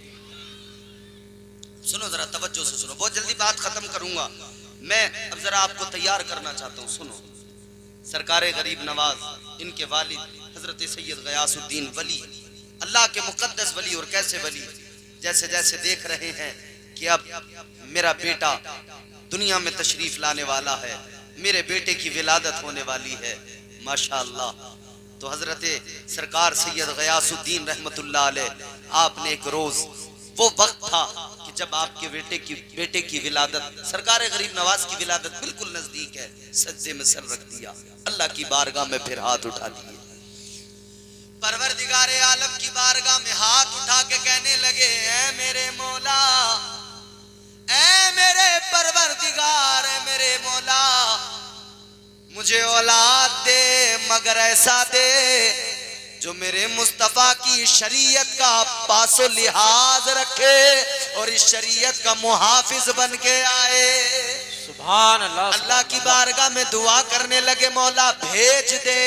सुनो जरा तवज्जो से सुनो, बहुत जल्दी बात खत्म करूंगा मैं। अब जरा आपको तैयार करना चाहता हूँ, सुनो। सरकार गरीब नवाज, इनके वालिद हजरत सैयद गयासुद्दीन वली, अल्लाह के मुकद्दस वली। और कैसे वली? जैसे जैसे देख रहे हैं कि अब मेरा बेटा दुनिया में तशरीफ लाने वाला है, मेरे बेटे की विलादत होने वाली है, माशाअल्लाह। तो हजरत सरकार सैयद गयासुद्दीन रहमतुल्लाह अलैह, आपने एक रोज, वो वक्त था कि जब आपके बेटे की विलादत, सरकार गरीब नवाज की विलादत बिल्कुल नजदीक है, सज्जे में सर रख दिया, अल्लाह की बारगाह में फिर हाथ उठा दिए, परवरदिगारे आलम की बारगाह में हाथ उठा के कहने लगे, ऐ मेरे मौला, ऐ मेरे परवरदिगार, ऐ मेरे मौला, मुझे औलाद दे, मगर ऐसा दे जो मेरे मुस्तफा की शरीयत का पासो लिहाज रखे और इस शरीयत का मुहाफिज बन के आए। सुभान अल्लाह। अल्लाह की बारगाह में दुआ करने लगे, मौला भेज दे,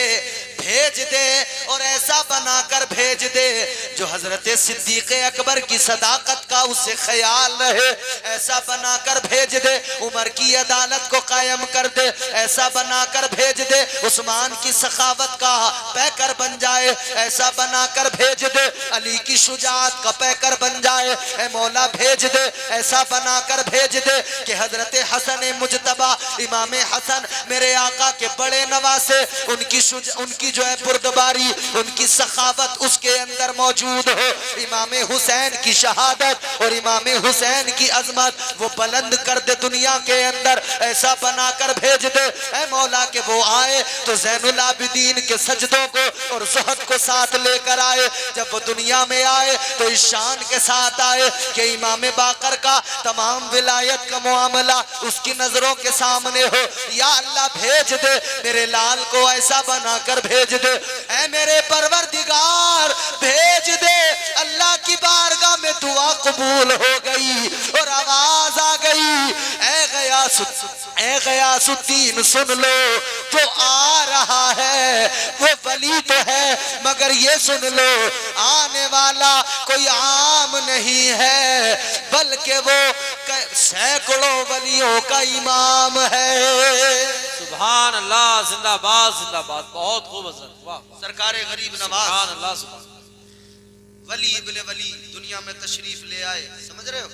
भेज दे, और ऐसा बनाकर भेज दे जो हजरत सिद्दीक अकबर की सदाकत का उसे ख्याल रहे, ऐसा बनाकर भेज दे। उमर की अदालत को कायम कर दे, ऐसा बनाकर भेज दे। उस्मान की सखावत का पैकर बन जाए, ऐसा बनाकर भेज दे। अली की शुजाअत का पैकर बन जाए, ऐ मौला भेज दे, ऐसा बनाकर भेज दे कि हजरत हसन मुजतबा, इमाम हसन मेरे आका के बड़े नवासे, उनकी जो है बुर्दबारी, उनकी सखावत उसके अंदर मौजूद हो। इमाम हुसैन की शहादत और इमाम हुसैन की अजमत वो बुलंद कर दे दुनिया के अंदर, ऐसा बनाकर भेज दे। ऐ मौला के वो आए तो ज़ैनुल आबिदीन के सजदों को और ज़ुहद को साथ लेकर आए। जब वो दुनिया में आए तो इस शान के साथ आए कि इमाम बाकर का तमाम विलायत का मामला उसकी नजरों के सामने हो। या अल्लाह भेज दे, मेरे लाल को ऐसा बनाकर भेज दे। ऐ मेरे परवरदिगार भेज दे। अल्लाह की बारगाह में दुआ कबूल हो गई और आवाज आ गई, ऐ गयासुद्दीन सुन लो, जो आ रहा है वो वली तो है, मगर ये सुन लो आने वाला कोई आम नहीं है, बल्कि वो सैकड़ों वलियों का इमाम है। सुभान अल्लाह, जिंदाबाद जिंदाबाद। बहुत खूब हजरत, वाह। सरकार गरीब नवाज, सुभान अल्लाह, सुभान। वली इब्ने वली दुनिया में तशरीफ ले आए, समझ रहे हो?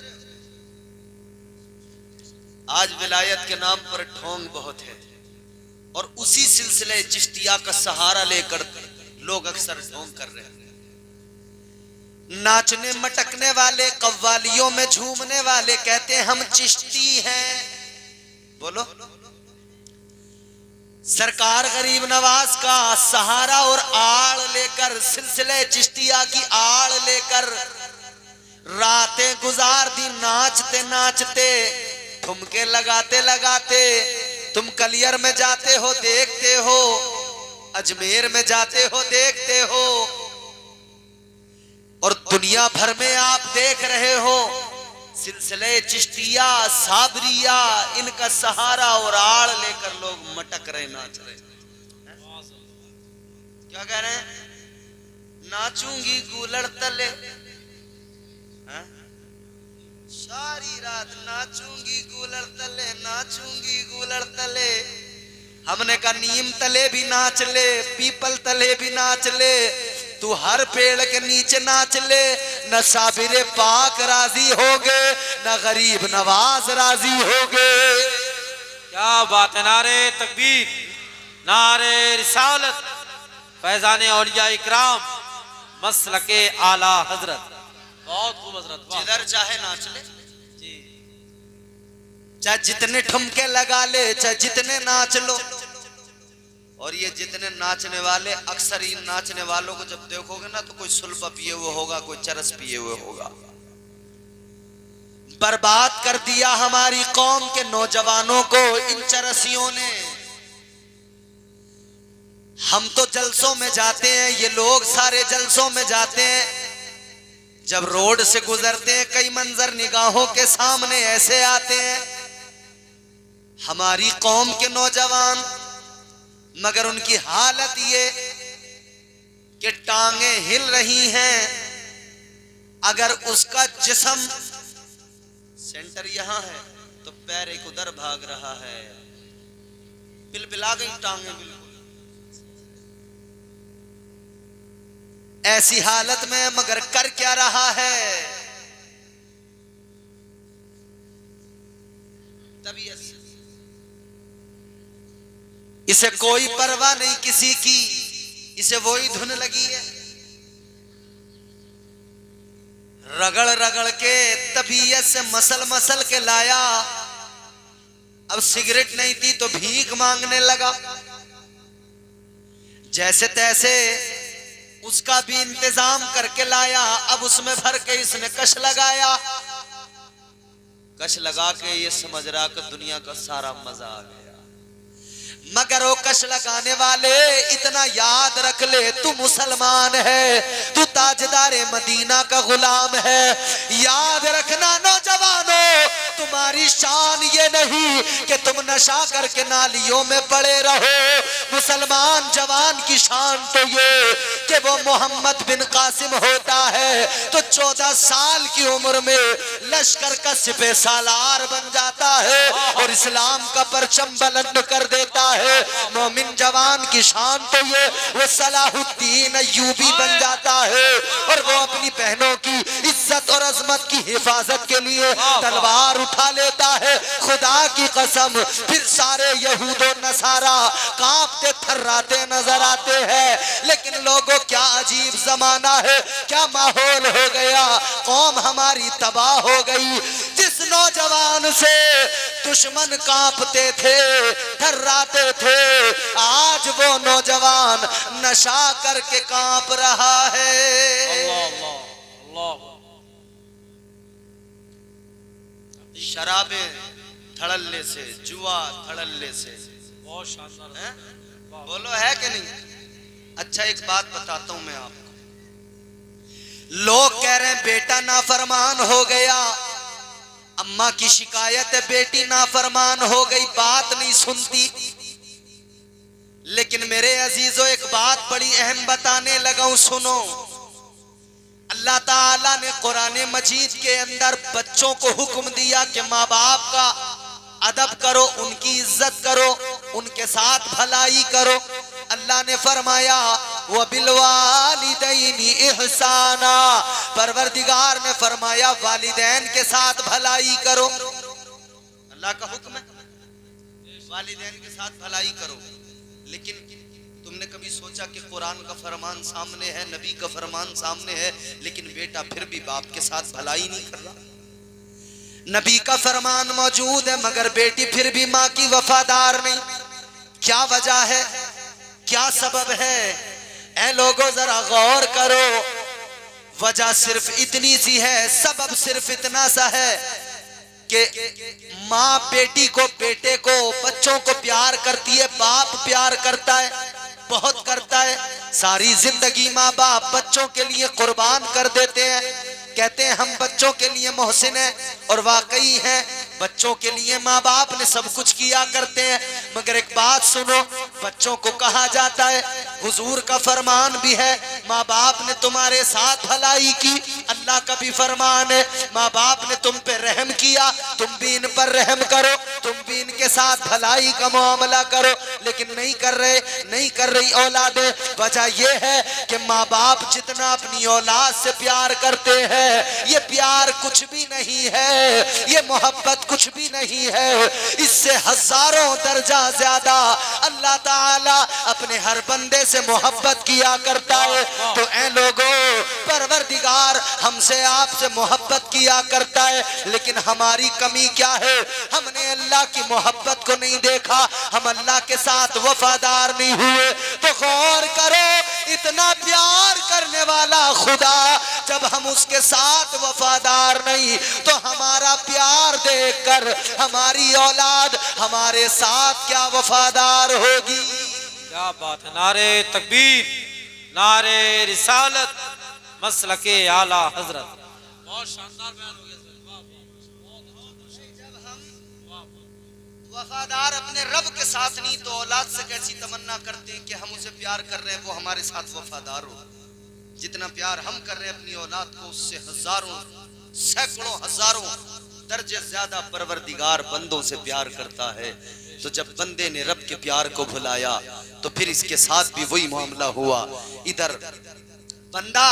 आज विलायत के नाम पर ढोंग बहुत है और उसी सिलसिले चिश्तिया का सहारा लेकर लोग अक्सर ढोंग कर रहे हैं। नाचने मटकने वाले, कव्वालियों में झूमने वाले कहते हैं हम चिश्ती हैं। बोलो, सरकार गरीब नवाज का सहारा और आड़ लेकर, सिलसिले चिश्तिया की आड़ लेकर रातें गुजार दी नाचते नाचते, ठुमके लगाते लगाते। तुम कलियर में जाते हो देखते हो, अजमेर में जाते हो देखते हो, और दुनिया भर में आप देख रहे हो सिलसिले चिश्तिया साबरिया, इनका सहारा और आड़ लेकर लोग मटक रहे, नाच रहे। क्या कह रहे हैं? नाचूंगी गूलड़ तले, सारी रात नाचूंगी गूलड़ तले, नाचूंगी गूलड़ तले। हमने कहा नीम तले भी नाच ले, पीपल तले भी नाच ले, तू हर पेड़ के नीचे नाच ले। न साबिरे पाक राजी होगे, न गरीब नवाज राजी होगे। क्या बात है। नारे तकबीर, नारे रिसालत, फैजाने औलिया इकराम, मसलके आला हजरत। बहुत खूब हजरत, जिधर चाहे नाच ले, चाहे जितने ठुमके लगा ले, चाहे जितने नाच लो। और ये जितने नाचने वाले, अक्सर इन नाचने वालों को जब देखोगे ना तो कोई सुल्फा पिए हुए होगा, कोई चरस पिए हुए होगा। बर्बाद कर दिया हमारी कौम के नौजवानों को इन चरसियों ने। हम तो जलसों में जाते हैं, ये लोग सारे जलसों में जाते हैं। जब रोड से गुजरते हैं कई मंजर निगाहों के सामने ऐसे आते हैं, हमारी कौम के नौजवान, मगर उनकी हालत ये कि टांगे हिल रही हैं। अगर उसका जिस्म सेंटर यहां है तो पैर एक उधर भाग रहा है, बिलबिला गई टांगे बिल्कुल। ऐसी हालत में मगर कर क्या रहा है? तबीयत से इसे कोई परवाह नहीं किसी की, इसे वही धुन लगी है। रगड़ रगड़ के तबीयत से मसल मसल के लाया। अब सिगरेट नहीं थी तो भीख मांगने लगा। जैसे तैसे उसका भी इंतजाम करके लाया। अब उसमें भर के इसने कश लगाया। कश लगा के ये समझ रहा कि दुनिया का सारा मजा आ गया। मगर वो कश लगाने वाले इतना याद रख ले, तू मुसलमान है, तू ताजदारे मदीना का गुलाम है। याद रखना नौजवानों, तुम्हारी शान ये नहीं कि तुम नशा करके नालियों में पड़े रहो। मुसलमान जवान की शान तो ये कि वो मोहम्मद बिन कासिम होता है तो 14 साल की उम्र में लश्कर का सिपह सालार बन जाता है और इस्लाम का परचम बुलंद कर देता है। मोमिन जवान की शान तो ये वो सलाहुद्दीन अय्यूबी बन जाता है और वो अपनी बहनों की इज्जत और अजमत की हिफाजत के लिए तलवार उठा लेता है। खुदा की कसम, फिर सारे यहूद और नसारा कांपते थर्राते नजर आते हैं। लेकिन लोगों, क्या अजीब जमाना है, क्या माहौल हो गया। कौम हमारी तबाह हो गई। जिस नौजवान से दुश्मन कांपते थे, थर्राते थे, आज वो नौजवान नशा करके कांप रहा है। अल्लाह अल्लाह। शराबे धड़ल्ले से, जुआ धड़ल्ले से। बहुत शानदार है? बोलो है कि नहीं? अच्छा एक बात बताता हूं मैं आपको। लोग कह रहे हैं बेटा नाफरमान हो गया, अम्मा की शिकायत है बेटी नाफरमान हो गई, बात नहीं सुनती। लेकिन मेरे अजीजों, एक बात बड़ी अहम बताने लगा हूं, सुनो। अल्लाह ताला ने कुरान मजीद के अंदर बच्चों को हुक्म दिया कि माँ बाप का अदब करो, उनकी इज्जत करो, उनके साथ भलाई करो। अल्लाह ने फरमाया वबिलवालिदैनि इहसाना, परवरदिगार ने फरमाया वालिदैन के साथ भलाई करो। अल्लाह का हुक्म है वालिदैन के साथ भलाई करो। लेकिन तुमने कभी सोचा कि कुरान का फरमान सामने है, नबी का फरमान सामने है, लेकिन बेटा फिर भी बाप के साथ भलाई नहीं कर रहा। नबी का फरमान मौजूद है मगर बेटी फिर भी माँ की वफादार नहीं। क्या वजह है, क्या सबब है? ऐ लोगों जरा गौर करो। वजह सिर्फ इतनी सी है, सबब सिर्फ इतना सा है कि माँ बेटी को, बेटे को, बच्चों को प्यार करती है, बाप प्यार करता है, बहुत करता है। सारी जिंदगी माँ बाप बच्चों के लिए कुर्बान कर देते हैं, कहते हैं हम बच्चों के लिए मोहसिन हैं, और वाकई हैं, बच्चों के लिए माँ बाप ने सब कुछ किया करते हैं। मगर एक बात सुनो, बच्चों को कहा जाता है, हुजूर का फरमान भी है, माँ बाप ने तुम्हारे साथ भलाई की, अल्लाह का भी फरमान है, माँ बाप ने तुम पे रहम किया, तुम भी इन पर रहम करो, तुम भी इनके साथ भलाई का मामला करो। लेकिन नहीं कर रहे, नहीं कर रही औलादें। वजह यह है कि माँ बाप जितना अपनी औलाद से प्यार करते हैं, ये प्यार कुछ भी नहीं है, ये मोहब्बत कुछ भी नहीं है, इससे हजारों दर्जा ज्यादा अल्लाह ताला अपने हर बंदे से मोहब्बत किया करता है। तो ऐ लोगों, परवरदिगार हमसे आपसे मोहब्बत किया करता है, लेकिन हमारी कमी क्या है? हमने अल्लाह की मोहब्बत को नहीं देखा, हम अल्लाह के साथ वफादार नहीं हुए। तो गौर करो, इतना प्यार करने वाला खुदा जब हम उसके साथ वफादार नहीं, तो हमारा प्यार देखकर हमारी औलाद हमारे साथ क्या वफादार होगी? क्या बात है। नारे तकबीर, नारे रिसालत, मसलके आला हजरत। बहुत शानदार बयान हो गया। जब हम वफादार अपने रब के साथ नहीं, तो औलाद से कैसी तमन्ना करते हैं कि हम उसे प्यार कर रहे हैं, वो हमारे साथ वफादार हो। जितना प्यार हम कर रहे हैं अपनी औलाद को, उससे हजारों, सैकड़ों, हजारों दर्जे ज्यादा परवरदिगार बंदों से प्यार करता है। तो जब बंदे ने रब के प्यार को भुलाया, तो फिर इसके साथ भी वही मामला हुआ। इधर बंदा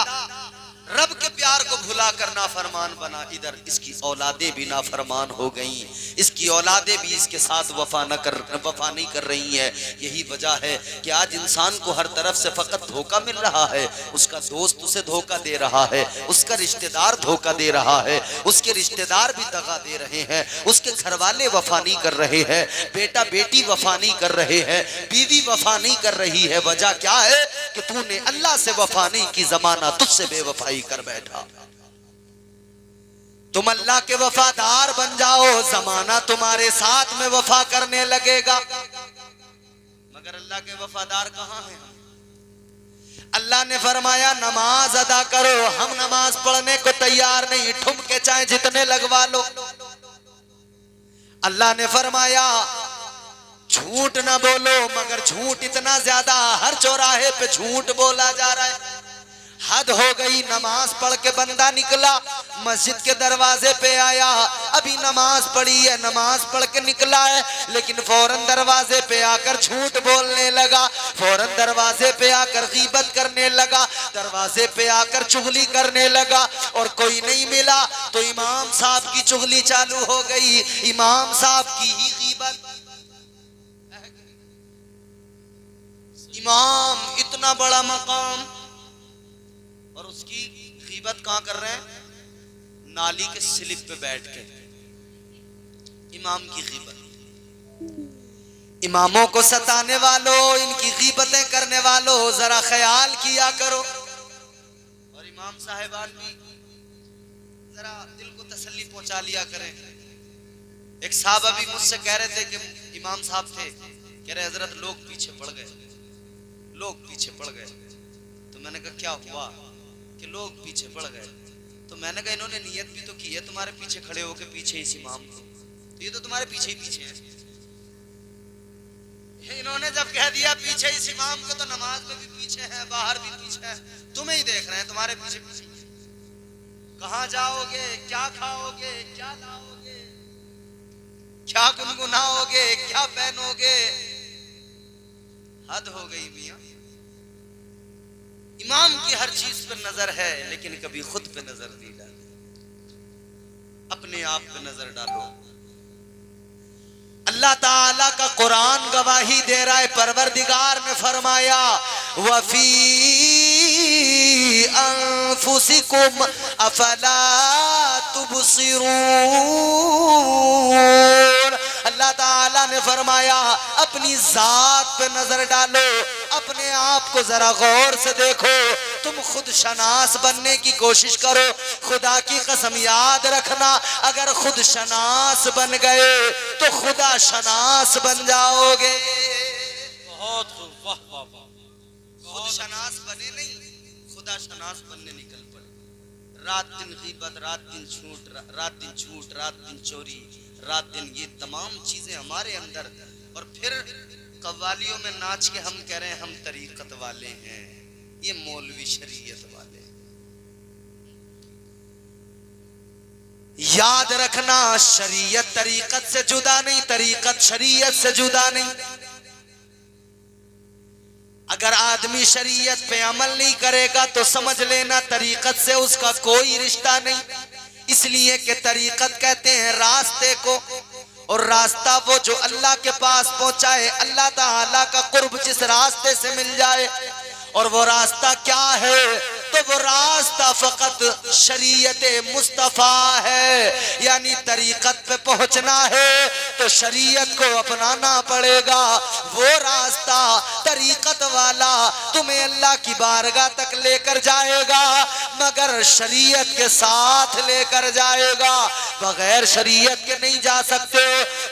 रब के प्यार को भुला कर नाफरमान बना, इधर इसकी औलादें भी नाफरमान हो गईं, इसकी औलादें भी इसके साथ वफा नहीं कर रही हैं। यही वजह है कि आज इंसान को हर तरफ से फकत धोखा मिल रहा है। उसका दोस्त उसे धोखा दे रहा है, उसका रिश्तेदार धोखा दे रहा है, उसके रिश्तेदार भी दगा दे रहे हैं, उसके घर वाले वफा नहीं कर रहे हैं, बेटा बेटी वफा नहीं कर रहे हैं, बीवी वफा नहीं कर रही है। वजह क्या है कि तूने अल्लाह से वफा नहीं की, जमाना तुझसे बेवफाई कर बैठा। तुम अल्लाह के वफादार बन जाओ, जमाना तुम्हारे साथ में वफा करने लगेगा। मगर अल्लाह के वफादार कहां हैं? अल्लाह ने फरमाया नमाज अदा करो, हम नमाज पढ़ने को तैयार नहीं, ठुमके चाहे जितने लगवा लो। अल्लाह ने फरमाया झूठ ना बोलो, मगर झूठ इतना ज्यादा, हर चौराहे पे झूठ बोला जा रहा है। हद हो गई। नमाज पढ़ के बंदा निकला, मस्जिद के दरवाजे पे आया, अभी नमाज पढ़ी है, नमाज पढ़ के निकला है, लेकिन फौरन दरवाजे पे आकर झूठ बोलने लगा, फौरन दरवाजे पे आकर गीबत करने लगा, दरवाजे पे आकर चुगली करने लगा, और कोई नहीं मिला तो इमाम साहब की चुगली चालू हो गई, इमाम साहब की ही गीबत। इमाम इतना बड़ा मकाम, और उसकी गीबत कहां कर रहे हैं? नाली के स्लिप पे बैठ के इमाम की गीबत। इमामों को सताने वालों, इनकी गीबतें करने वालों, जरा ख्याल किया करो। और इमाम साहिबान भी जरा दिल को तसल्ली पहुंचा लिया करें। एक साहब अभी मुझसे कह रहे थे कि इमाम साहब थे, कह रहे हजरत लोग पीछे पड़ गए, लोग पीछे पड़ गए। तो मैंने कहा क्या हुआ कि लोग पीछे पड़ गए? तो मैंने कहा इन्होंने नियत भी तो की है तुम्हारे पीछे खड़े होके पीछे इस इमाम को, तो ये तो तुम्हारे पीछे ही पीछे है। इन्होंने जब कह दिया पीछे इस इमाम को, तो नमाज में भी पीछे है, बाहर भी पीछे है, तुम्हें ही देख रहे हैं, तुम्हारे पीछे पीछे। कहां जाओगे, क्या खाओगे, क्या लाओगे, क्या गुनगुनाओगे, क्या पहनोगे? हद हो गई मियां। इमाम की हर चीज पर नजर है, लेकिन कभी खुद पे नजर नहीं डाली, अपने आप पे नजर डालो। अल्लाह ताला का कुरान गवाही दे रहा है, परवरदिगार ने फरमाया वफी अनफुसिकुम अफला तुबसिरून। अल्लाह ताला ने ने फरमाया अपनी जात पे नजर डालो, अपने आप को जरा गौर से देखो, तुम खुद शनास बनने की कोशिश करो। खुदा की कसम याद रखना, अगर खुद शनास बन गए तो खुदा शनास बन जाओगे। बहुत खूब, वाह वाह वाह। खुद शनास बने नहीं, खुदा शनास बनने निकल पड़े। रात दिन गीबत, रात दिन झूठ, रात दिन झूठ, रात दिन चोरी, रात दिन ये तमाम चीजें हमारे अंदर। और फिर कव्वालियों में नाच के हम कह रहे हैं हम तरीकत वाले हैं, ये मौलवी शरीयत वाले। याद रखना, शरीयत तरीकत से जुदा नहीं, तरीकत शरीयत से जुदा नहीं। अगर आदमी शरीयत पे अमल नहीं करेगा तो समझ लेना तरीकत से उसका कोई रिश्ता नहीं। इसलिए कि तरीकत कहते हैं रास्ते को, और रास्ता वो जो अल्लाह के पास पहुंचाए, अल्लाह ताला का कुर्ब जिस रास्ते से मिल जाए। और वो रास्ता क्या है? तो वो रास्ता फकत शरीयत मुस्तफ़ा है, यानी तरीकत पे पहुंचना है तो शरीयत को अपनाना पड़ेगा। वो रास्ता तरीकत वाला तुम्हें अल्लाह की बारगाह तक लेकर जाएगा, मगर शरीयत के साथ लेकर जाएगा, बगैर शरीयत के नहीं जा सकते।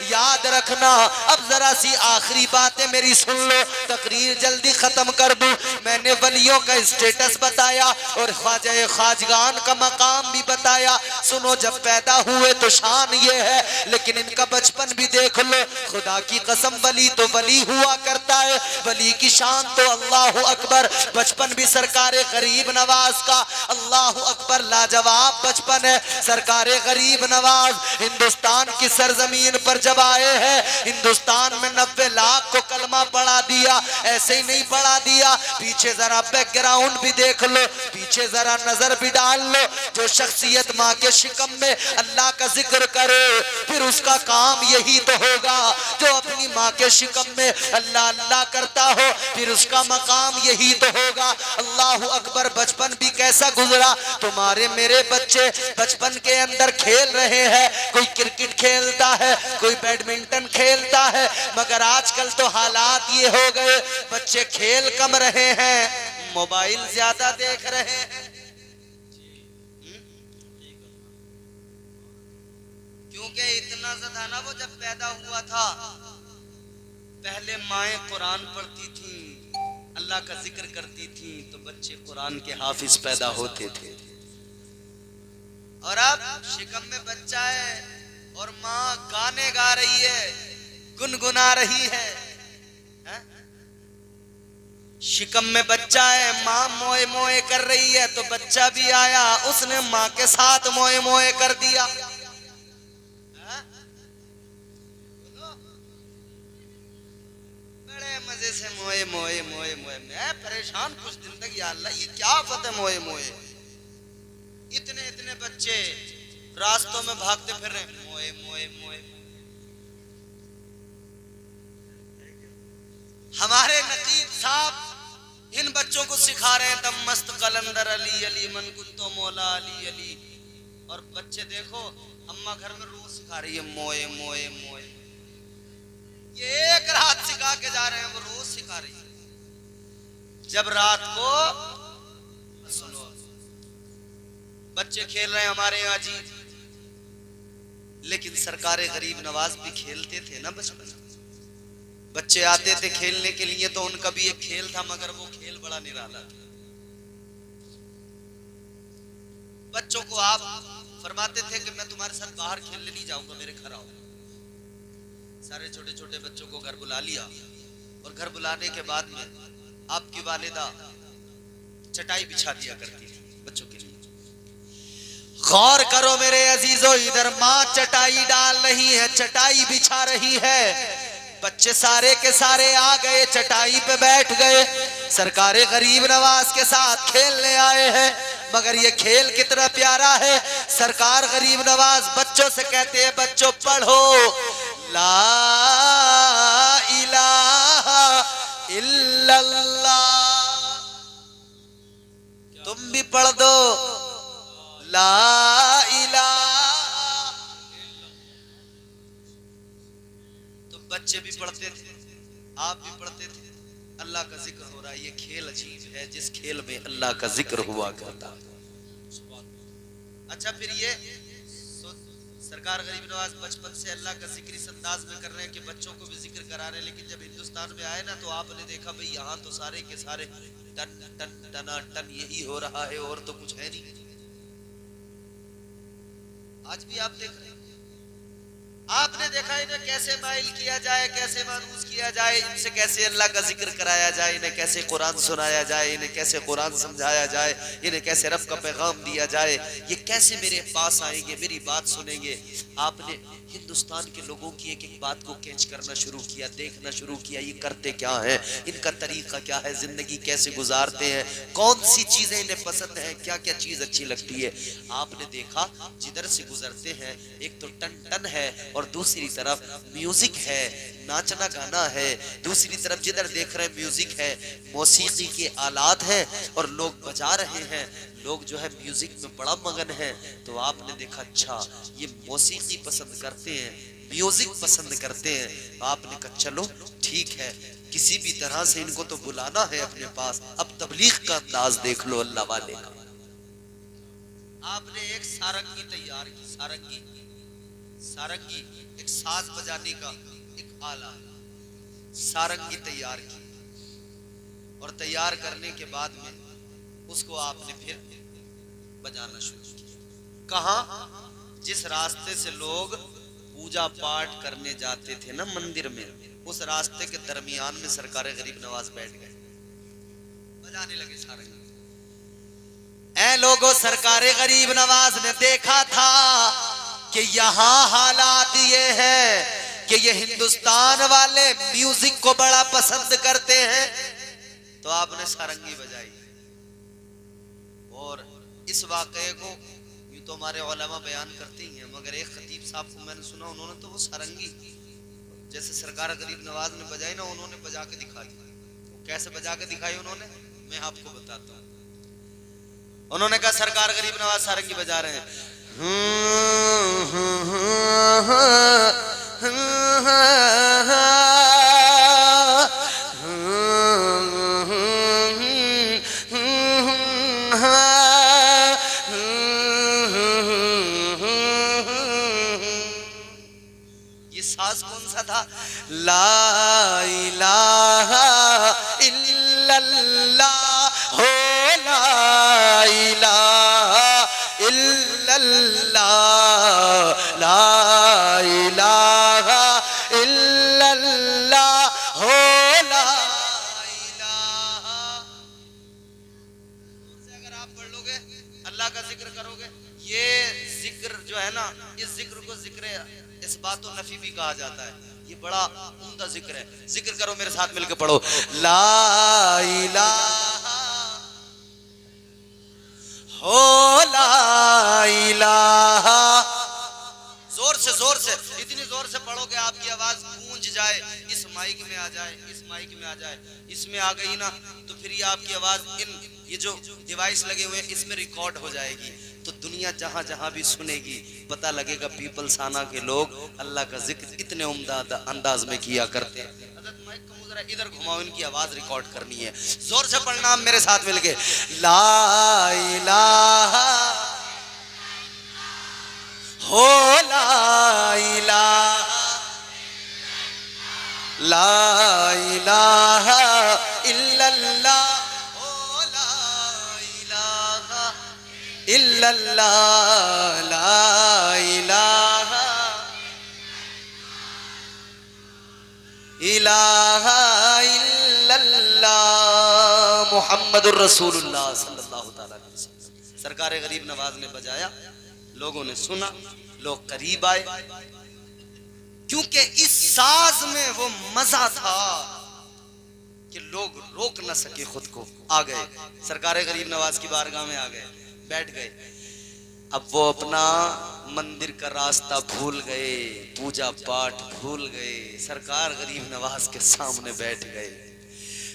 याद रखना। अब जरा सी आखिरी बातें मेरी सुन लो, तकरीर जल्दी खत्म कर दूं। मैंने वलियों का स्टेटस बताया और ख्वाजा खाजगान का मकाम भी बताया। सुनो, जब पैदा हुए तो शान ये है, लेकिन इनका बचपन भी देख लो। खुदा की कसम, वली तो वली हुआ करता है, वली की शान तो अल्लाह अकबर। बचपन भी सरकारे गरीब नवाज का अल्लाह अकबर लाजवाब बचपन है। सरकारे गरीब नवाज हिंदुस्तान की सरजमीन पर जब आए हैं, हिंदुस्तान में 90 लाख को कलमा पढ़ा दिया। ऐसे ही नहीं पढ़ा दिया, पीछे जरा बैकग्राउंड भी देख लो, पीछे जरा नजर भी डाल लो। जो शख्सियत माँ के शिकम में अल्लाह का जिक्र करे, फिर उसका काम यही तो होगा। जो अपनी माँ के शिकम में अल्लाह अल्लाह करता हो, फिर उसका मकाम यही तो होगा। अल्लाह अकबर। बचपन भी कैसा गुजरा। तुम्हारे मेरे बच्चे बचपन के अंदर खेल रहे हैं, कोई क्रिकेट खेलता है, कोई बैडमिंटन खेलता है, मगर आजकल तो हालात ये हो गए, बच्चे खेल कम रहे हैं, मोबाइल ज्यादा देख रहे हैं। क्योंकि इतना सा ना, वो जब पैदा हुआ था, पहले माएं कुरान पढ़ती थी, अल्लाह का जिक्र करती थी, तो बच्चे कुरान के हाफिज पैदा होते थे। और अब शिकम में बच्चा है और माँ गाने गा रही है, गुनगुना रही है। शिकम में बच्चा है, माँ मोए मोए कर रही है, तो बच्चा भी आया, उसने माँ के साथ मोए मोए कर दिया। बड़े मजे से मोए मोए मोए मोए। मैं परेशान कुछ दिन तक, या अल्लाह ये क्या आफत है मोए मोए। इतने इतने बच्चे रास्तों में भागते फिर रहे, मोए मोए मोए। हमारे नकीब साहब इन बच्चों को सिखा रहे हैं, दम मस्त कलंदर अली अली मन कुंतो मौला अली अली। और बच्चे देखो, अम्मा घर में रोज सिखा रही है मोए मोए मोए। ये एक रात सिखा के जा रहे हैं, वो रोज सिखा रही है। जब रात को सुनो, बच्चे खेल रहे हैं हमारे यहाँ जी, लेकिन सरकारे गरीब नवाज भी खेलते थे ना बचपन में। बच्चे आते थे खेलने के लिए, तो उनका भी एक खेल था, मगर वो खेल बड़ा निराला था। बच्चों को आप फरमाते थे कि मैं तुम्हारे साथ बाहर खेलने नहीं जाऊंगा, मेरे घर आओ। सारे छोटे छोटे बच्चों को घर बुला लिया, और घर बुलाने के बाद में आपकी वालिदा चटाई बिछा दिया करती थी बच्चों के लिए। गौर करो मेरे अजीजों, इधर माँ चटाई डाल रही है, चटाई बिछा रही है, बच्चे सारे के सारे आ गए, चटाई पे बैठ गए, सरकारे गरीब नवाज के साथ खेलने आए हैं। मगर ये खेल कितना प्यारा है। सरकार गरीब नवाज बच्चों से कहते हैं, बच्चों पढ़ो ला इलाहा इल्लल्लाह। तुम भी पढ़ दो ला इलाहा। तो बच्चे भी पढ़ते थे, आप भी पढ़ते थे, अल्लाह का जिक्र हो रहा है। ये खेल अजीब है जिस खेल में अल्लाह का जिक्र हुआ करता है। अच्छा, फिर ये सरकार गरीब नवाज बचपन से अल्लाह का जिक्र इस अंदाज में कर रहे हैं कि बच्चों को भी जिक्र करा रहे हैं, लेकिन जब हिंदुस्तान में आए ना तो आपने देखा भाई यहाँ तो सारे के सारे टन टन टना टन यही हो रहा है और तो कुछ है नहीं। आज भी आप देख रहे हैं, आपने देखा इन्हें कैसे माइल किया जाए, कैसे मानूस किया जाए, इनसे कैसे अल्लाह का जिक्र कराया जाए, इन्हें कैसे कुरान सुनाया जाए, इन्हें कैसे कुरान समझाया जाए, इन्हें कैसे रब का पैगाम दिया जाए, ये कैसे मेरे पास आएंगे, मेरी बात सुनेंगे। आपने हिंदुस्तान के लोगों की एक एक बात को कैच करना शुरू किया, देखना शुरू किया, ये करते क्या है, इनका तरीका क्या है, जिंदगी कैसे गुजारते हैं, कौन सी चीजें इन्हें पसंद है, क्या क्या चीज अच्छी लगती है। आपने देखा जिधर से गुजरते हैं एक तो टन टन है और दूसरी तरफ म्यूजिक है, नाचना गाना है, दूसरी तरफ जिधर देख रहे हैं म्यूजिक है, मौसीकी के आलात हैं और लोग बजा रहे हैं, लोग जो है म्यूजिक में बड़ा मगन है। तो आपने देखा अच्छा ये मौसीकी पसंद करते हैं, म्यूजिक पसंद करते हैं, तो आपने कहा चलो ठीक है, किसी भी तरह से इनको तो बुलाना है अपने पास। अब तबलीग का अंदाज देख लो अल्लाह वाले का। आपने एक सारंगी तैयार की, सारंगी, सारंगी एक साज बजाने का एक आला, सारंगी तैयार की और तैयार करने के बाद में उसको आपने फिर बजाना शुरू किया। कहां? जिस रास्ते से लोग पूजा पाठ करने जाते थे ना मंदिर में, उस रास्ते के दरमियान में सरकार गरीब नवाज बैठ गए, बजाने लगे सारंगी। ऐ लोगों, सरकार गरीब नवाज ने देखा था कि यहाँ हालात ये है कि ये हिंदुस्तान वाले म्यूजिक को बड़ा पसंद करते हैं, तो आपने सारंगी बजाई। और इस वाकये को यूं तो हमारे उलमा बयान करते ही हैं, मगर एक खतीब साहब को मैंने सुना, उन्होंने तो वो सारंगी जैसे सरकार गरीब नवाज ने बजाई ना, उन्होंने बजा के दिखाई। वो कैसे बजा के दिखाई उन्होंने, मैं आपको बताता हूँ। उन्होंने कहा सरकार गरीब नवाज सारंगी बजा रहे हैं, ये साज कौन सा था? ला इलाहा इल्लल्लाह हो, ला इलाहा इल्लल्लाह, ला इलाहा इल्लल्लाह हो, ला इलाहा। अगर आप पढ़ लोगे, अल्लाह का जिक्र करोगे, ये जिक्र जो है ना, इस जिक्र को जिक्र इस बात तो नफी भी कहा जाता है, ये बड़ा उम्दा जिक्र है। जिक्र करो मेरे साथ मिलकर पढ़ो, ला इलाहा हो, ला इलाहा। जोर से इतनी जोर से पढ़ोगे आपकी आवाज गूंज जाए, इस माइक में आ जाए, इस माइक में आ जाए, इसमें आ गई ना तो फिर ये आपकी आवाज इन ये जो डिवाइस लगे हुए हैं इसमें रिकॉर्ड हो जाएगी, तो दुनिया जहां जहां भी सुनेगी पता लगेगा पीपल्स आना के लोग अल्लाह का जिक्र इतने उम्दा अंदाज में किया करते हैं। माइक को जरा इधर घुमाओ, इनकी आवाज रिकॉर्ड करनी है। जोर से पढ़ना मेरे साथ मिलके, ला इलाहा हो, ला इलाहा, ला इलाहा इल्लल्लाह हो, ला इलाहा इल्लल्लाह, ला इलाहा इलाहा इल्लल्लाह मुहम्मदुर रसूलुल्लाह सल्लल्लाहु तआला अलैहि वसल्लम। सरकार गरीब नवाज ने बजाया, लोगों ने सुना, लोग करीब आए, क्योंकि इस साज में वो मजा था कि लोग रोक न सके खुद को, आ गए सरकार गरीब नवाज की बारगाह में, आ गए, बैठ गए। अब वो अपना मंदिर का रास्ता भूल गए, पूजा पाठ भूल गए, सरकार गरीब नवाज के सामने बैठ गए।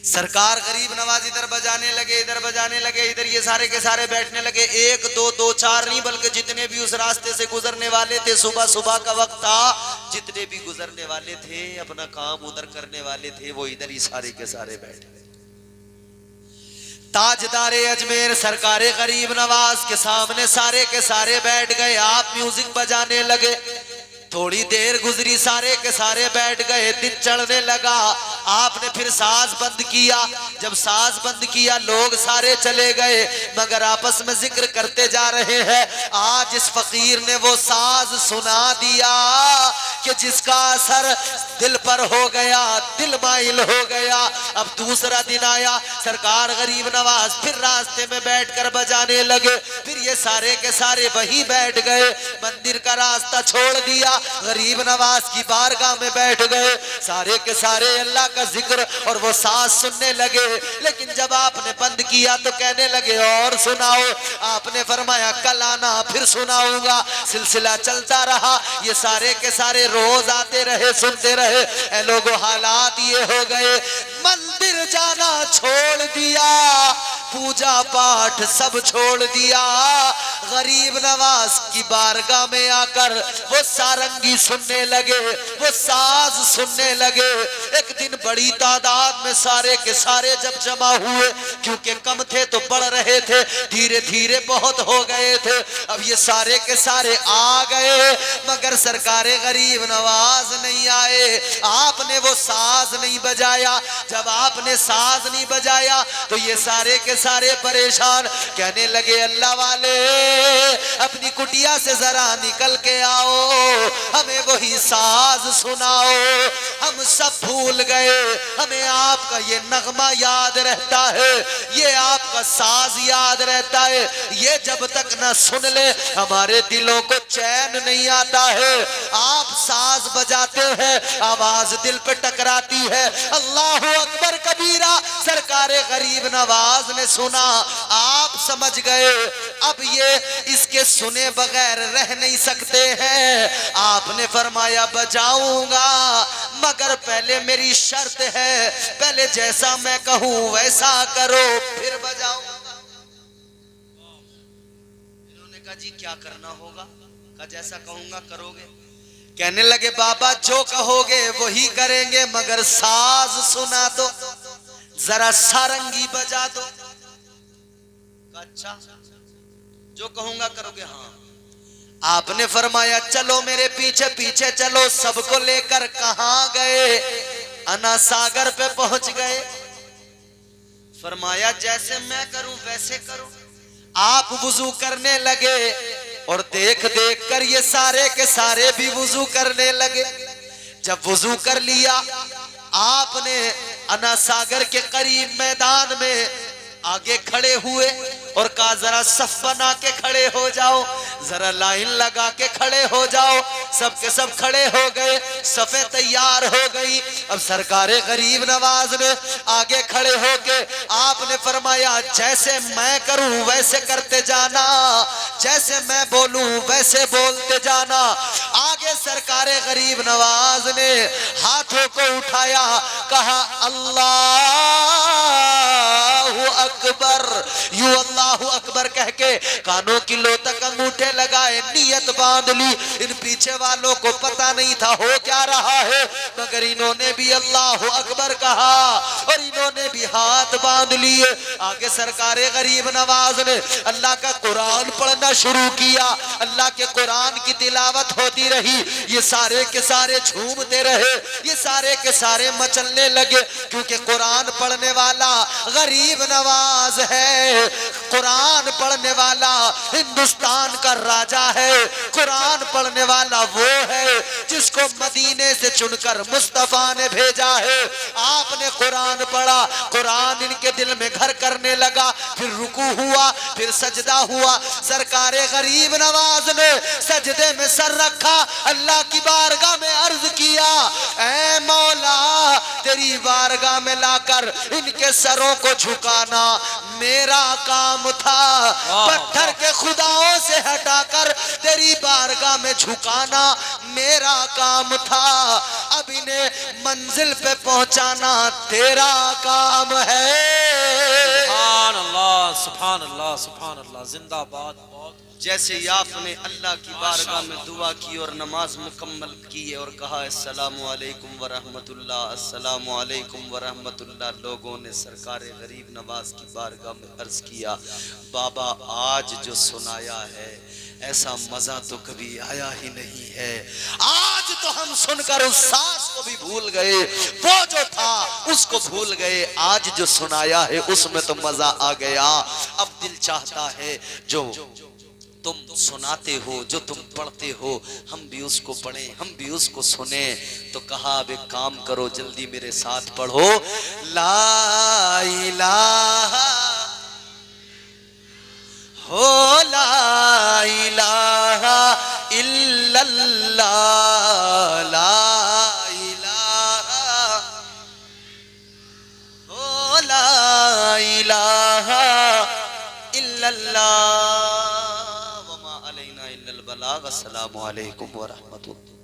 सरकार गरीब नवाज इधर बजाने लगे, इधर बजाने लगे, इधर ये सारे के सारे बैठने लगे। एक दो, दो चार नहीं बल्कि जितने भी उस रास्ते से गुजरने वाले थे, सुबह सुबह का वक्त था, जितने भी गुजरने वाले थे, अपना काम उधर करने वाले थे, वो इधर ही सारे के सारे बैठे। ताजदारे अजमेर सरकारे गरीब नवाज के सामने सारे के सारे बैठ गए। आप म्यूजिक बजाने लगे। थोड़ी देर गुजरी, सारे के सारे बैठ गए। दिन चढ़ने लगा। आपने फिर साज बंद किया। जब साज बंद किया, लोग सारे चले गए, मगर आपस में जिक्र करते जा रहे हैं। आज इस फकीर ने वो साज सुना दिया कि जिसका असर दिल पर हो गया, दिल माइल हो गया। अब दूसरा दिन आया, सरकार गरीब नवाज फिर रास्ते में बैठकर बजाने लगे। फिर ये सारे के सारे वहीं बैठ गए। मंदिर का रास्ता छोड़ दिया, गरीब नवाज की बारगाह में बैठ गए। सारे के सारे अल्लाह का जिक्र और वो साज सुनने लगे। लेकिन जब आपने बंद किया तो कहने लगे और सुनाओ। आपने फरमाया कल आना, फिर सुनाऊंगा। सिलसिला चलता रहा। ये सारे के सारे रोज आते रहे, सुनते रहे। ए लोगों, हालात ये हो गए, मंदिर जाना छोड़ दिया, पूजा पाठ सब छोड़ दिया। गरीब नवाज की बारगाह में आकर वो सारंगी सुनने लगे, वो साज सुनने लगे। एक दिन बड़ी तादाद में सारे के सारे जब जमा हुए, क्योंकि कम थे तो बढ़ रहे थे, धीरे धीरे बहुत हो गए थे। अब ये सारे के सारे आ गए, मगर सरकारे गरीब नवाज नहीं आए। आपने वो साज नहीं बजाया। जब आपने साज नहीं बजाया तो ये सारे के सारे परेशान, कहने लगे अल्लाह वाले अपनी कुटिया से जरा निकल के आओ, हमें वही साज सुनाओ। हम सब भूल गए, हमें आपका ये नगमा याद रहता है, ये आपका साज याद रहता है। ये जब तक ना सुन ले हमारे दिलों को चैन नहीं आता है। आप साज बजाते हैं, आवाज दिल पे टकराती है। अल्लाह अकबर कबीरा सरकारे गरीब नवाज ने सुना। आप समझ गए अब ये इसके सुने बगैर रह नहीं सकते हैं। आपने फरमाया बजाऊंगा, मगर पहले मेरी शर्त है, पहले जैसा मैं कहूं वैसा करो, फिर बजाऊंगा। इन्होंने कहा जी क्या करना होगा? कहा जैसा कहूंगा करोगे। कहने लगे बाबा जो कहोगे वही करेंगे, मगर साज सुना दो, जरा सारंगी बजा दो। अच्छा जो कहूंगा करोगे? हाँ। आपने फरमाया चलो मेरे पीछे पीछे चलो। सबको लेकर कहां गए? अना सागर पे पहुंच गए। फरमाया जैसे मैं करूं वैसे करो। आप वुजू करने लगे और देख देख कर ये सारे के सारे भी वुजू करने लगे। जब वुजू कर लिया, आपने अना सागर के करीब मैदान में आगे खड़े हुए और कहा जरा सफ बना के खड़े हो जाओ, जरा लाइन लगा के खड़े हो जाओ। सब के सब खड़े हो गए, सफे तैयार हो गई। अब सरकारे गरीब नवाज ने आगे खड़े होके आपने फरमाया जैसे मैं करूं वैसे करते जाना, जैसे मैं बोलूं वैसे बोलते जाना। आगे सरकारे गरीब नवाज ने हाथों को उठाया, कहा अल्लाह अकबर। यू अल्लाहु अकबर कह के कानों की लो तक अंगूठे लगाए, नियत बांध ली। इन पीछे वालों को पता नहीं था हो क्या रहा है, मगर इन्होंने भी अल्लाहु अकबर कहा और इन्होंने भी हाथ बांध लिए। आगे सरकारे गरीब नवाज ने अल्लाह का कुरान पढ़ना शुरू किया। अल्लाह के कुरान की तिलावत होती रही। ये सारे के सारे झूमते रहे, ये सारे के सारे मचलने लगे, क्योंकि कुरान पढ़ने वाला गरीब नवाज है। कुरान पढ़ने वाला हिंदुस्तान का राजा है। कुरान पढ़ने वाला वो है जिसको मदीने से चुनकर मुस्तफा ने भेजा है। आपने कुरान पढ़ा, कुरान इनके दिल में घर करने लगा। फिर रुकू हुआ, फिर सजदा हुआ। सरकारे गरीब नवाज ने सजदे में सर रखा, अल्लाह की बारगाह में अर्ज किया, ऐ मौला तेरी बारगाह में लाकर इनके सरों को झुकाना मेरा काम था। पत्थर के खुदाओं से हटाकर तेरी बारगाह में झुकाना मेरा काम था। अब इन्हें मंजिल पे पहुंचाना तेरा काम है। सुभान अल्लाह, सुभान अल्लाह, सुभान अल्लाह, जिंदाबाद। बहुत जैसे ही आपने अल्लाह की बारगाह में दुआ की और नमाज मुकम्मल की और कहा अस्सलामु अलैकुम व रहमतुल्लाह, अस्सलामु अलैकुम व रहमतुल्लाह, लोगों ने सरकार गरीब नवाज की बारगाह में अर्ज किया, बाबा आज जो सुनाया है ऐसा मजा तो कभी आया ही नहीं है। आज तो हम सुनकर उस सास को भी भूल गए, वो जो था उसको भूल गए, आज जो सुनाया है उसमें तो मजा आ गया। अब दिल चाहता है जो तुम सुनाते हो, जो तुम पढ़ते हो, हम भी उसको पढ़ें, हम भी उसको सुने। तो कहा अब एक काम करो, जल्दी मेरे साथ पढ़ो, ला इलाहा हो ला इलाहा इल्लल्लाह, ला इलाहा हो ला इलाहा इल्लल्लाह, वमा अलैना इल्लल बलाग। अस्सलामु अलैकुम व रहमतुल्लाह।